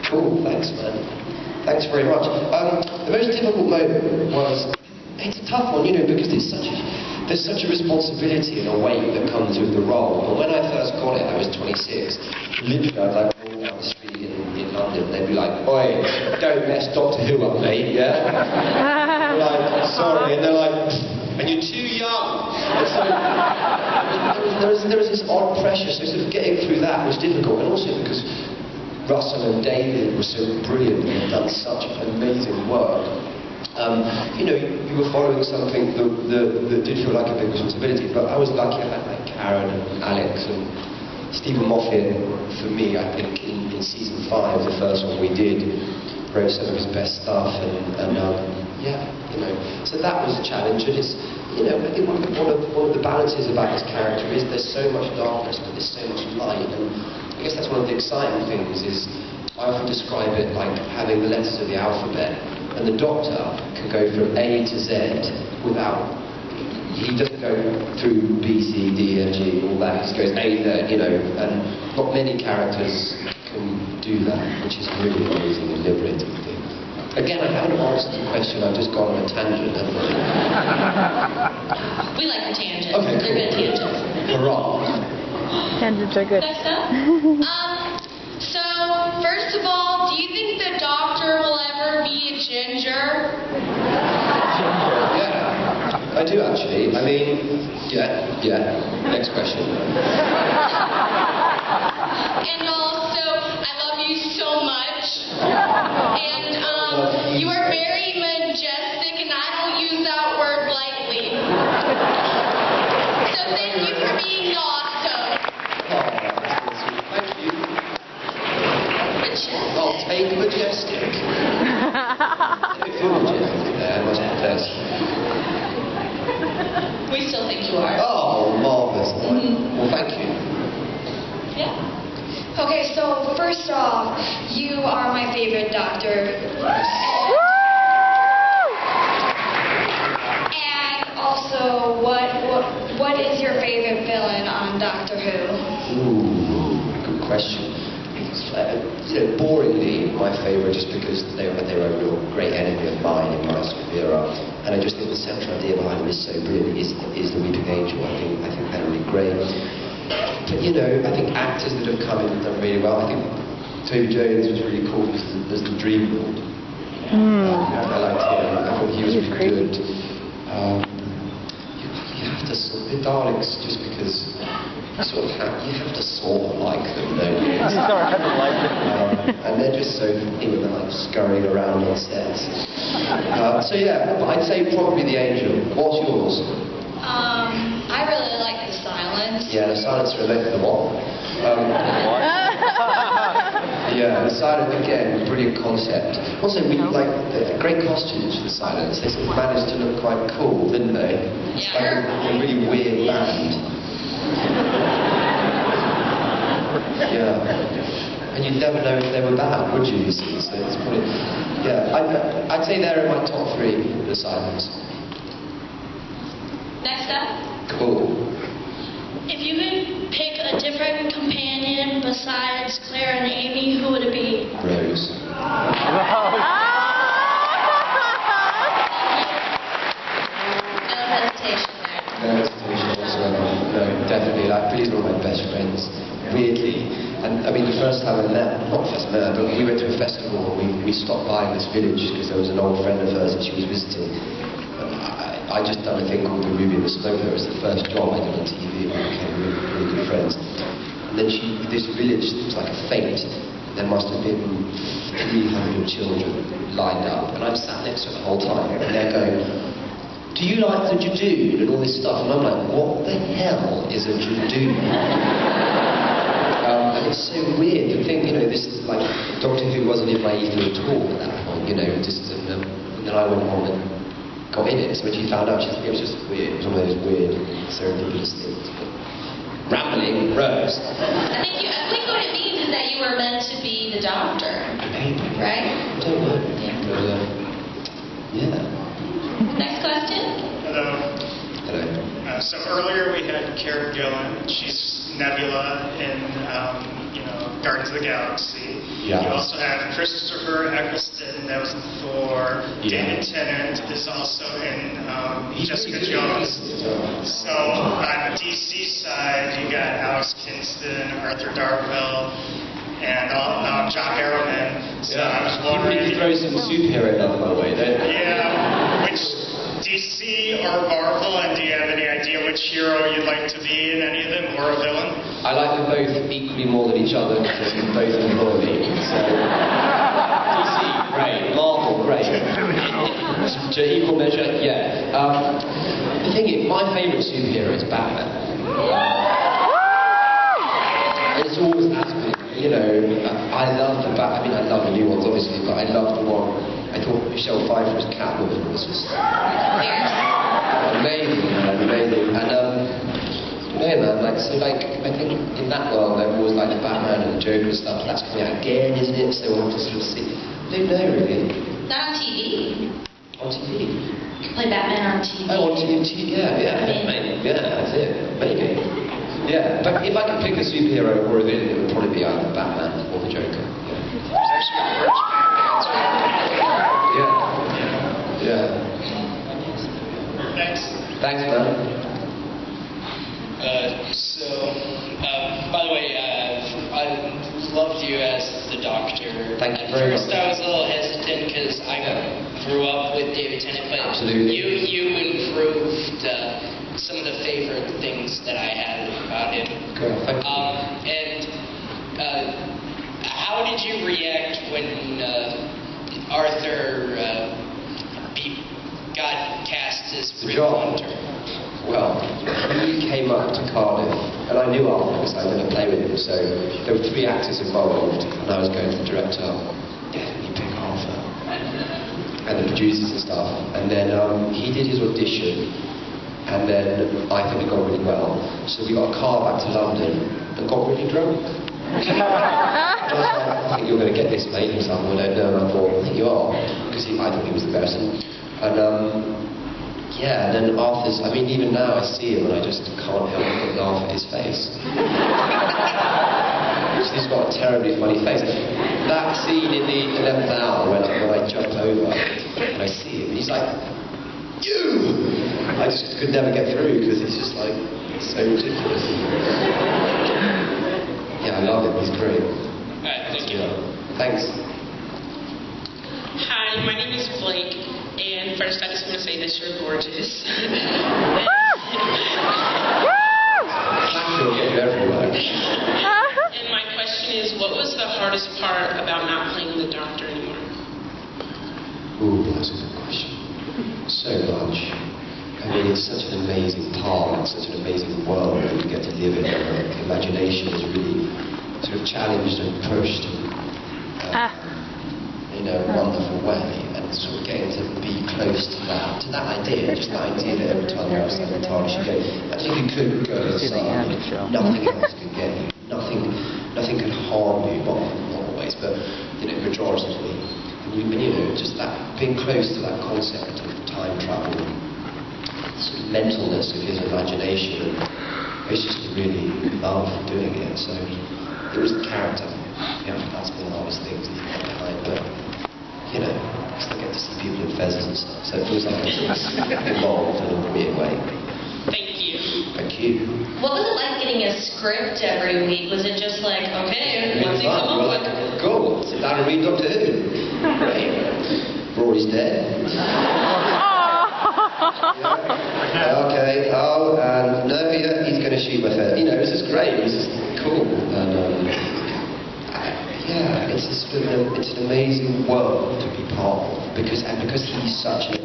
Cool. Thanks, man. Thanks very much. The most difficult moment was, it's a tough one, you know, because there's such a responsibility and a weight that comes with the role. And when I first got it, I was 26. Literally, I was like walking down the street in London, and they'd be like, "Oi, don't mess Doctor Who up, mate, yeah?" I'm like, sorry, and they're like, "And you're too young." And so there was this odd pressure, so sort of getting through that was difficult, and also because Russell and David were so brilliant and had done such amazing work. You know, you were following something that did feel like a big responsibility, but I was lucky I had like Karen and Alex and Stephen Moffat. For me, I think in season 5, the first one we did, wrote some of his best stuff, and yeah, you know, so that was a challenge. And it's, you know, I think one of the balances about his character is there's so much darkness, but there's so much light, and I guess that's one of the exciting things. Is I often describe it like having the letters of the alphabet. And the Doctor can go from A to Z without, he doesn't go through B, C, D, F, G, all that. He just goes A, Z, you know, and not many characters can do that, which is really amazing and liberating thing. Again, I haven't answered the question, I've just gone on a tangent, haven't I? We like the tangents. Okay, They're good tangents. Hurrah. Tangents are good. Next up. So, first of all, do you think the Doctor will ever be a ginger? Yeah, I do actually. I mean, yeah. Next question. And also, I love you so much. And you are very majestic, and I don't use that word lightly. So thank you for being awesome. Thank you. Majestic. I'll take majestic. If you're majestic there, I must confess. We still think you are. Oh, marvellous. Well, thank you. Yeah. Okay, so first off, you are my favorite Doctor. And also, what is your favorite villain on Doctor Who? Ooh, good question. You know, boringly, my favourite, just because they were a real great enemy of mine in my sort of era, and I just think the central idea behind them is so brilliant. Is the Weeping Angel? I think they're really great. But you know, I think actors that have come in and done really well. I think Toby Jones was really cool as the Dream Lord. I liked him. I thought he was really good. You have to sort the Daleks just because. You have to sort of like them, don't you? And they're just so funny when they're like scurrying around on sets. So yeah, I'd say probably the Angel. What's yours? I really like the Silence. Yeah, the Silence related to the what? Yeah, the Silence again, brilliant concept. Also, we like great costumes for the Silence. They sort of managed to look quite cool, didn't they? Yeah. Like a really weird band. Yeah, and you'd never know if they were bad, would you? So it's probably, yeah. I'd say they're in my top 3. The Silence. Next up. Cool. If you could pick a different companion besides Claire and Amy, who would it be? Rose. No hesitation there. No hesitation whatsoever. No, definitely. Like, these were my best friends. Weirdly. And I mean, the first time I met, not first met her, but we went to a festival and we stopped by this village because there was an old friend of hers that she was visiting. I just done a thing called The Ruby and the Smoker. It was the first job I did on TV, and we became really, really good friends. And then this village, it was like a fete. There must have been 300 children lined up, and I'm sat next to it the whole time, and they're going, "Do you like the Jadoon?" and all this stuff, and I'm like, what the hell is a Jadoon? And it's so weird. You think, this is like, Doctor Who wasn't in my ether at all at that point, and then I went on and got in it, so when she found out, it was just weird. It was one of those weird, serendipitous things. Rambling, Rose. I think what it means is that you were meant to be the Doctor. Maybe. Right? I don't know. But, yeah. Next question. Hello. Hello. So earlier we had Karen Gillan. She's Nebula in, Guardians of the Galaxy. Yeah. You also have Christopher Eccleston, that was in Thor. Yeah. David Tennant is also in Jessica Jones. So on the DC side, you got Alex Kingston, Arthur Darvill, and John Barrowman. So I was wondering. You throw some superhero love my way, don't you? Yeah. Which DC or Marvel, and do you have any idea which hero you'd like to be in any of them, or a villain? I like them both equally more than each other because they both annoy me. So DC, great. Marvel, great. To equal measure, yeah. The thing is, my favourite superhero is Batman. It's always has been. I love the I love the new ones obviously, but I love the one. I thought Michelle Pfeiffer's Catwoman was just amazing, amazing. And I think in that world there was like the Batman and the Joker stuff. That's coming out again, isn't it? So we'll have to sort of see. I don't know really. Not on TV. On TV. You can play Batman on TV. Oh, on TV, yeah, maybe. Yeah, that's it, maybe. Yeah, but if I could pick a superhero or a villain, it would probably be either Batman or the Joker. Yeah. Thanks, man. By the way, I loved you as the Doctor. Thank you very much. At first I was a little hesitant because I grew up with David Tennant, but absolutely. You improved some of the favorite things that I had about him. Cool, thank you. And how did you react when Arthur got cast as Rip Hunter? Well, he came up to Cardiff, and I knew Arthur because I was going to play with him, so there were 3 actors involved, and I was going to the director, definitely pick Arthur, and the producers and stuff, and then he did his audition, and then I think it got really well, so we got a car back to London, and got really drunk. I was like, I think you're going to get this mate or something, I don't know, and I thought, I think you are, because I thought he was the best, and yeah, and then Arthur's, even now I see him and I just can't help but laugh at his face. He's got a terribly funny face. That scene in the 11th hour when I jump over and I see him, and he's like, "You!" I just could never get through because he's just like, so ridiculous. Yeah, I love him, he's great. Alright, thank you. Thanks. Hi, my name is Blake. And first, I just want to say that you're gorgeous. Will get you everywhere. And my question is, what was the hardest part about not playing the Doctor anymore? Ooh, that's a good question. So much. It's such an amazing part, such an amazing world that you get to live in. The imagination is really sort of challenged and pushed in a wonderful way. Sort of getting to be close to that idea, just that idea that every time you're outside the TARDIS you go, actually you could go inside, nothing else could get you, nothing could harm you, not always, but pejoratively, and just that, being close to that concept of time travel, sort of mentalness of his imagination, it's just really love doing it, so it was the character, that's one of the hardest things to get behind, but I still get to see people in fezzes and stuff, so it feels like I'm involved in a weird way. Thank you. Thank you. What was it like getting a script every week? Was it just like, okay, what's he come up with? Cool, sit down and read Doctor Who. Great. Rory's dead. Okay. Oh, no, yeah, he's going to shoot my face. You know, this is great. This is cool. And yeah, it's an amazing world to be part of because he's such a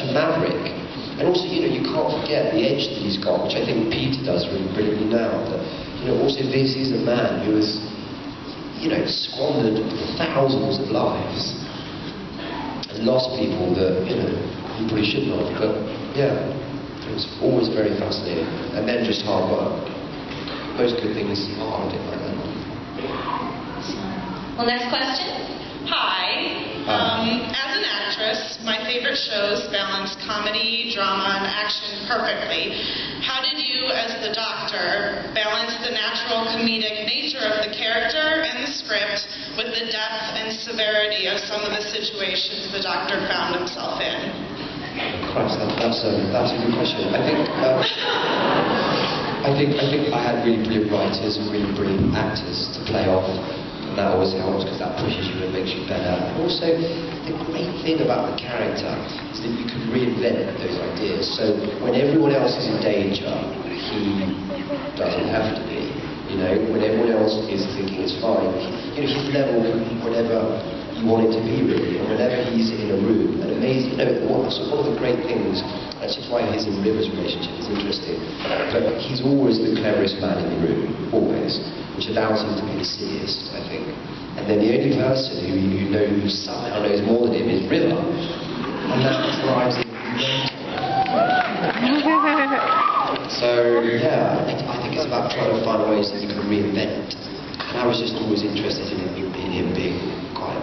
maverick. And also, you know, you can't forget the edge that he's got, which I think Peter does really brilliantly now. But you know, also this is a man who has, you know, squandered thousands of lives and lost people that, you know, he probably shouldn't have. But yeah, it was always very fascinating. And then just hard work. Most good things are hard in like that. Well, next question. Hi. As an actress, my favorite shows balance comedy, drama, and action perfectly. How did you, as the Doctor, balance the natural comedic nature of the character and the script with the depth and severity of some of the situations the Doctor found himself in? Christ, that's a good question. I think I had really brilliant writers and really brilliant actors to play off. That always helps because that pushes you and makes you better. And also, the great thing about the character is that you can reinvent those ideas. So when everyone else is in danger, he doesn't have to be. You know, when everyone else is thinking it's fine, you know, his level can be whatever you want it to be, really. And whenever he's in a room, an amazing, you know, one of the great things. That's just why his and River's relationship is interesting. But he's always the cleverest man in the room, always. Which allows him to be the silliest, I think. And then the only person who somehow knows more than him is River. And that drives him. So, yeah, I think it's about trying to find ways that you can reinvent. And I was just always interested in him being quite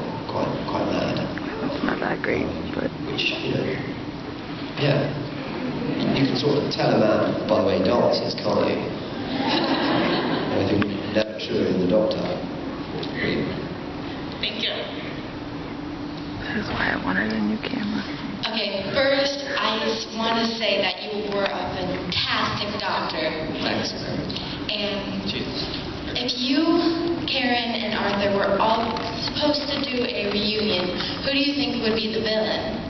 mad. That's not that great, but... Which, you know, yeah. You can sort of tell a man by the way he dances, can't you? And I think never should in the Doctor. Thank you. This is why I wanted a new camera. Okay, first, I just want to say that you were a fantastic Doctor. Thanks. And if you, Karen, and Arthur were all supposed to do a reunion, who do you think would be the villain?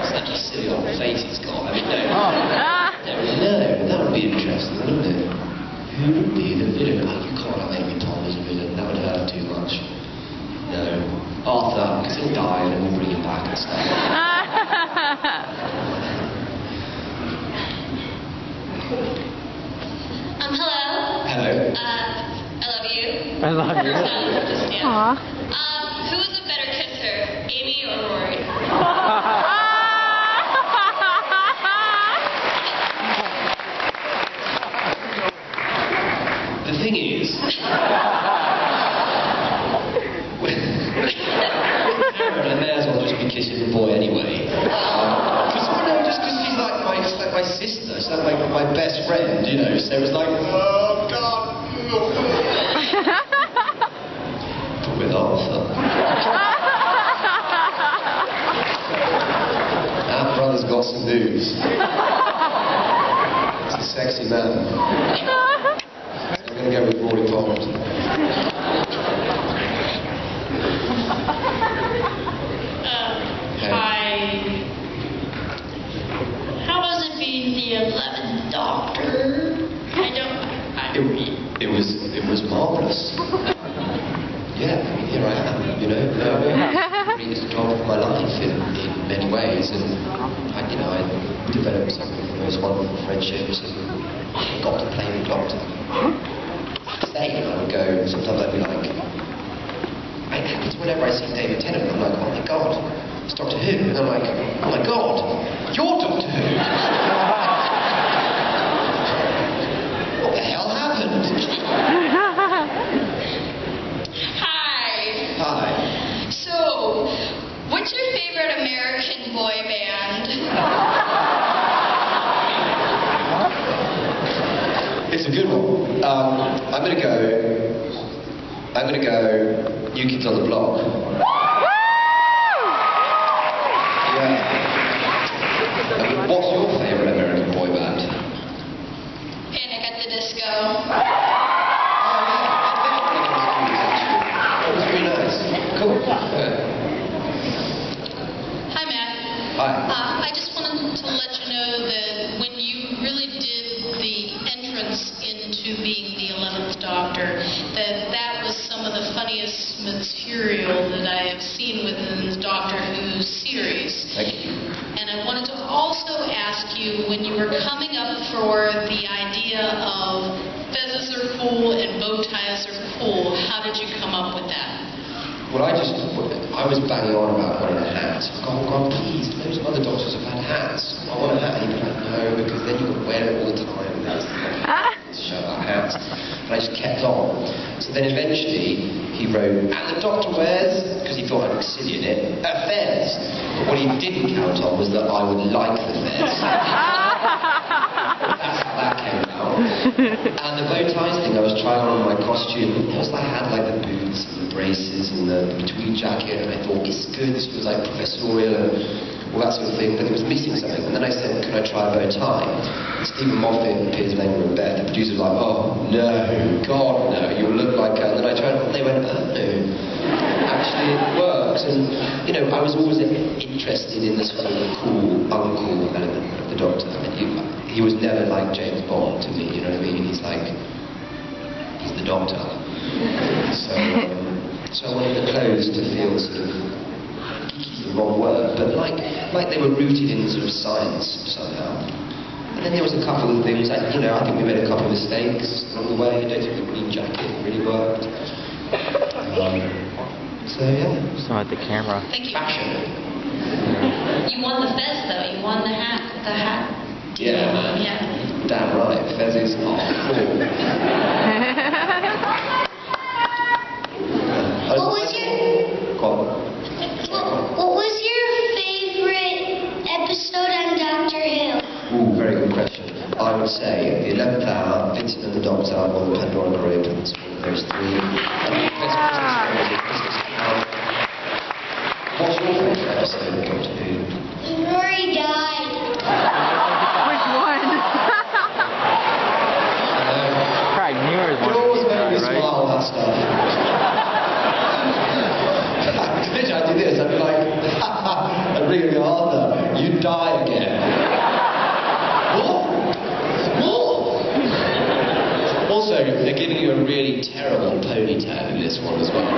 Such a silly old face he's got. I mean, no, that would be interesting, wouldn't it? Who would be the villain? Oh, you can't have Amy Tom as a villain. That would hurt too much. No. Arthur, because he'll die and then we'll bring him back and stuff. Hello. Hello. I love you. I love you. Yeah. Who was a better kisser, Amy or Rory? The thing is, I may as well just be kissing the boy anyway. Just because she's like my sister, she's like my best friend, you know. So it was like, oh God. But with Arthur. Our brother's got some news. He's a sexy man. I'm going to go with Rory Pond. Hi. How was it being the 11th Doctor? It was marvellous. Yeah, here I am, you know. The greatest job of my life in many ways, and I developed some of the most wonderful friendships and got to play the Doctor. I would go, sometimes I'd be like, whenever I see David Tennant, I'm like, oh my God, it's Doctor Who. And I'm like, oh my God, you're Doctor Who. What the hell happened? Hi. So, what's your favorite American boy band? It's a good one. I'm gonna go New Kids on the Block. Yeah. What's your favourite American boy band? Panic at the Disco. That was really nice. Cool. Yeah. when you were coming up for the idea of feathers are cool and bow ties are cool, how did you come up with that? Well, I was banging on about wanting a hat. God, please, loads of other doctors have had hats. I want a hat. And he'd be like, no, because then you've got to wear it all the time. That's to show about hats. And I just kept on. So then eventually he wrote, and the doctor wears, because he thought I'd be silly in it, a fez. But what he didn't count on was that I would like the fez. That's how that came out. And the bow ties thing, I was trying on my costume. Plus I had like the boots and the braces and the tweed jacket, and I thought, it's good, this was like professorial and all that sort of thing, but it was missing something. And then I said, can I try a bow tie? And Stephen Moffat and Piers Lane were in bed. The producer was like, oh, no, God, no, you look like her. And then I tried it, and they went, oh, no. Actually, it works. And, you know, I was always interested in the sort of cool, uncool element of the Doctor. I mean, he was never like James Bond to me, you know what I mean? He's like, he's the Doctor. So I wanted the clothes to feel sort of, geeky's the wrong word, but like they were rooted in sort of science somehow. And then there was a couple of things, I think we made a couple of mistakes along the way. I don't think the green jacket really worked. So yeah. So at the camera. Thank you. Fashion. You won the fez though, you won the hat. Yeah, man. Yeah. Damn right, fezzes are cool. What was your favorite episode on Doctor Who? Ooh, very good question. I would say the 11th hour, Vincent and the Doctor, or the Pandora Opens, those three. What's your favourite episode of Doctor Who? Rory died. Which one? Craig Muir is one. It always made me smile, that stuff. I do this, I'd be like, I'd ring a Arthur, you die again. What? Also, they're giving you a really terrible ponytail in this one as well.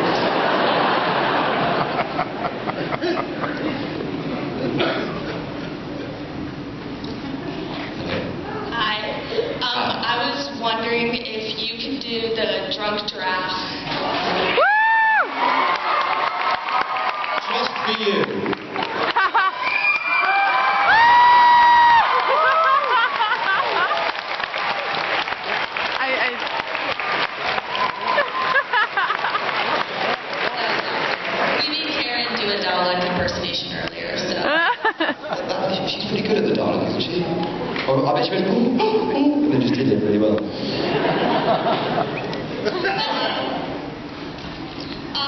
I was wondering if you could do the drunk giraffe. Just for you. We made Karen do a Dalek impersonation earlier, so. She's pretty good at the Dalek, isn't she? Or I bet she went, ooh, and then just did it really well.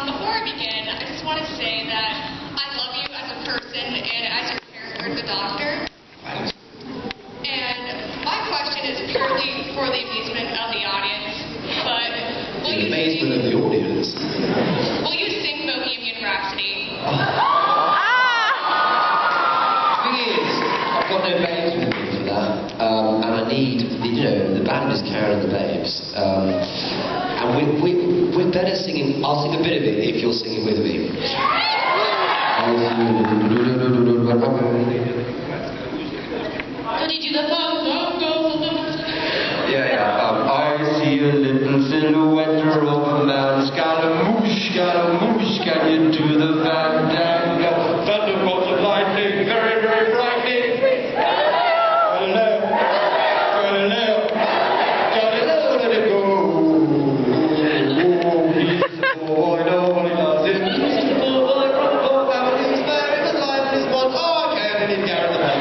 Before I begin, I just want to say that I love you as a person and as your character, the Doctor. And my question is purely for the amusement of the audience, but will you sing Bohemian Rhapsody? The thing is, I've got no babes with me for that, and I need, the band is Karen and the Babes, and we're better singing. I'll sing a bit of it if you're singing with me. Can you do the I see a little silhouette of a man. Scaramouche, can you do the fandango? Thunderbolts of lightning, very, very frightening. Galileo, let it go. Oh, he's a boy, nobody loves him. He's a boy from home, family's married, his life is one. Oh, I can't even carry the bag.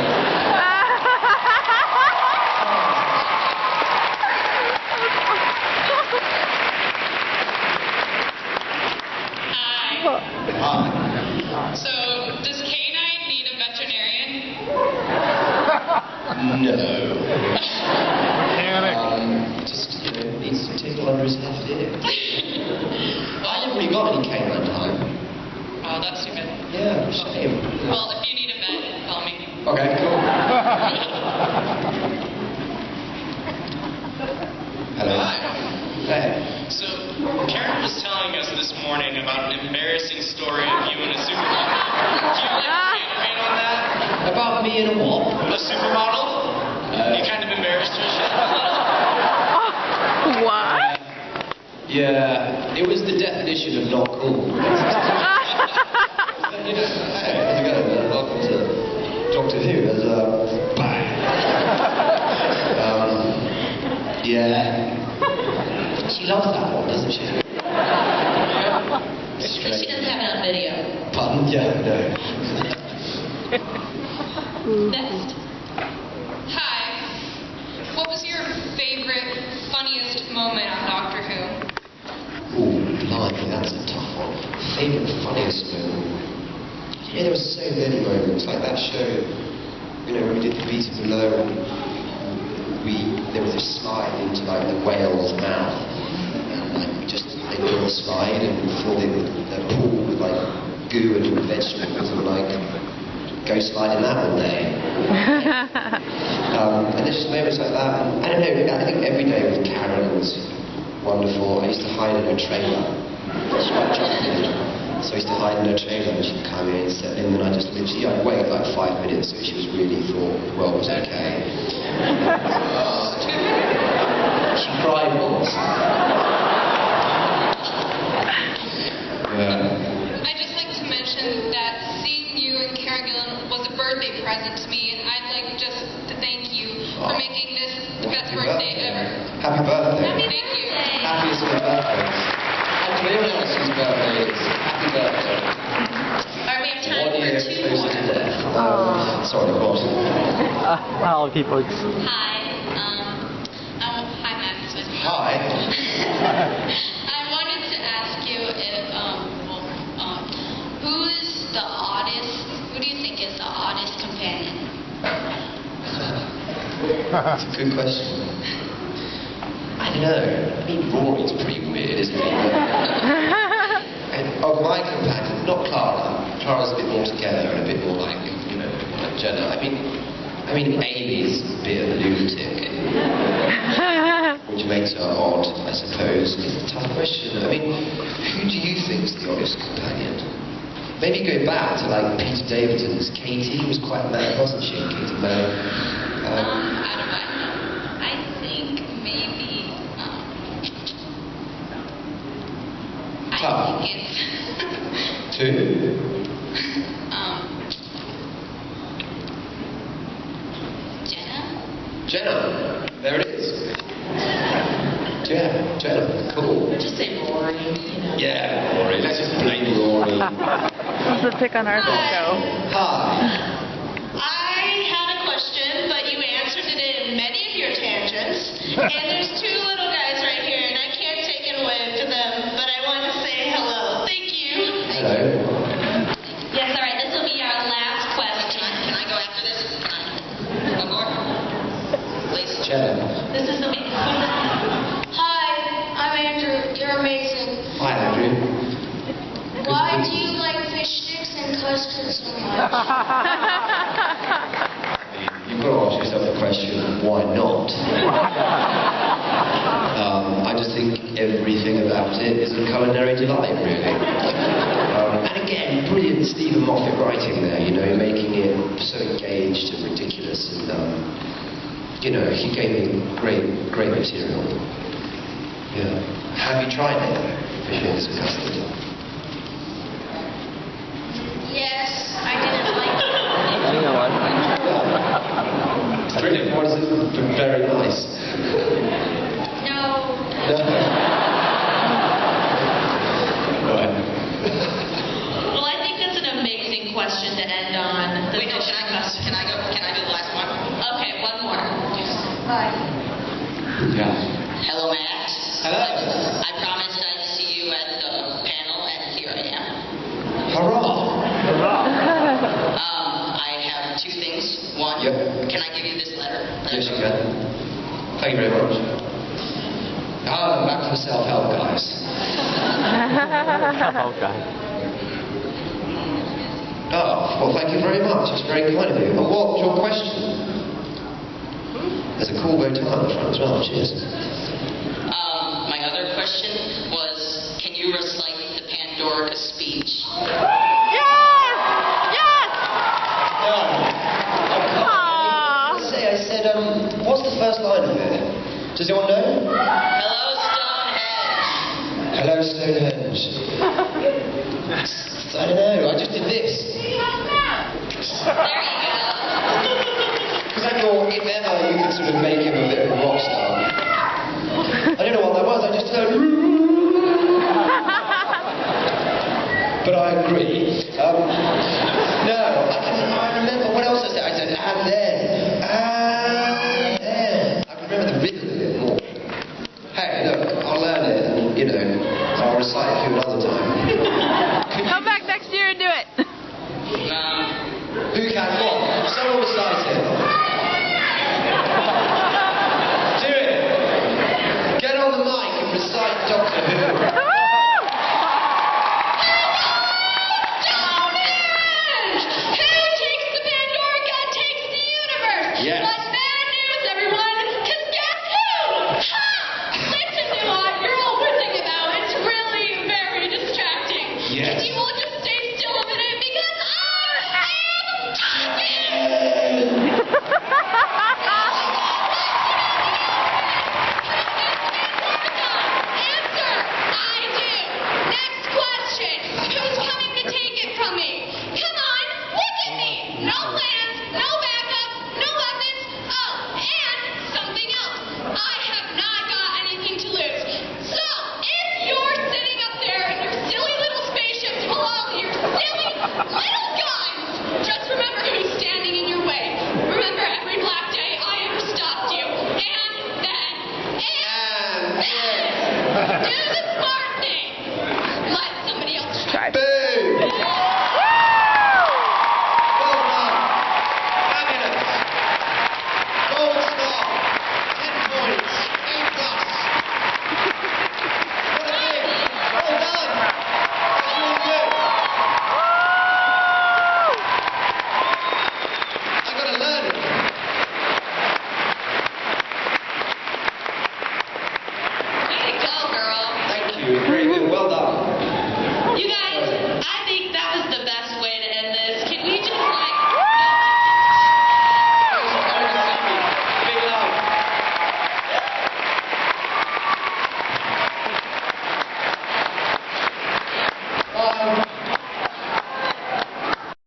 So, does K9 need a veterinarian? No. Just, needs to tickle under his left ear. I haven't really got any canine time. Oh, that's too bad. Yeah, shame. Well, if you need a vet, call me. Okay, cool. Hello. Hi. Hey. So, Karen was telling us this morning about an embarrassing story of you and a supermodel. Do you like to elaborate on that? About me and a what? A supermodel? Yeah, it was the definition of not cool. Hey, how's it going? Welcome to Doctor Who. Yeah. She loves that one, doesn't she? But she doesn't have it on video. Pardon? Yeah, no. Next. Hi. What was your favorite, funniest moment on Doctor Who? Ooh, blimey, that's a tough one. Favourite funniest moment? Yeah, there were so many moments, like that show, you know, when we did the Beat Below, there was a slide into like the whale's mouth, and like they built a slide and filled in the pool with like goo and vegetables and like go slide in that all day. And there's just moments like that. I don't know, I think every day with Karen was wonderful. I used to hide in her trailer. She got chocolate. So I used to hide in her trailer and she'd come in and settle in, and I'd wait like 5 minutes so she was really thought the world was okay. She cried once. Yeah. I'd just like to mention that seeing you and Karen Gillan was a birthday present to me, and I'd like just to thank you for making this the best birthday ever. Happy birthday. Thank you. Happiest of birthdays. And to anyone else whose birthday is, happy birthday. Alright, we have time 1 year for 2 closer more. to death. Sorry, what? I'll keep it. Hi, hi Max. Hi. I wanted to ask you if, who do you think is the oddest companion? That's a good question. I don't know. I mean, Rory's pretty weird, isn't he? And of my companion, not Clara. Clara's a bit more together and a bit more like, you know, like Jenna. I mean, Amy's a bit of a lunatic, which makes her odd, I suppose. It's a tough question. I mean, who do you think's the oddest companion? Maybe go back to like Peter Davidson's Katie was quite mad, wasn't she? Katie May. I think maybe, I think it's, Two? Jenna. There it is. Yeah, Jenna. Cool. just say Rory, you know. Yeah, Rory. Let's just blame Rory. What's the pick on our show? Hi. I had a question, but you answered it in many of your tangents. And there's 2 little guys right here, and I can't take it away to them, but I want to say hello. Thank you. Hello. Yes, all right, this will be our last question. Can I go after this? One more? Please. Jenna. This is the Hi, I'm Andrew. You're amazing. Hi, Andrew. Why do you like fish sticks and custard so much? You've got to ask yourself the question, why not? I just think everything about it is a culinary delight, really. And again, brilliant Stephen Moffat writing there, you know, making it so engaged and ridiculous, and you know, he gave me great material. Yeah. Have you tried it? Fish eggs and custard? Yes, I didn't like it. You know what? Brilliant. What is it? Very nice. No. Right. Well, I think that's an amazing question to end on. Wait, no, can I do the last one? Okay, one more. Hi. Yeah. Hello, Max. Hello. I promised I'd see you at the panel, and here I am. Hurrah! I have 2 things. One, Yep. can I give you this letter? Yes, you can. Thank you very much. Back to the self-help, guys. Okay. Oh, well, thank you very much. It's very kind of you. And what's your question? There's a cool bow tie on the front as well. Cheers. My other question was, can you recite the Pandora speech? I said, what's the first line of it? Does anyone know? Hello, Stonehenge. Stonehenge? I don't know, I just did this. Because I thought, if ever you could sort of make him a bit of a rock star. I don't know what that was, I just heard. But I agree.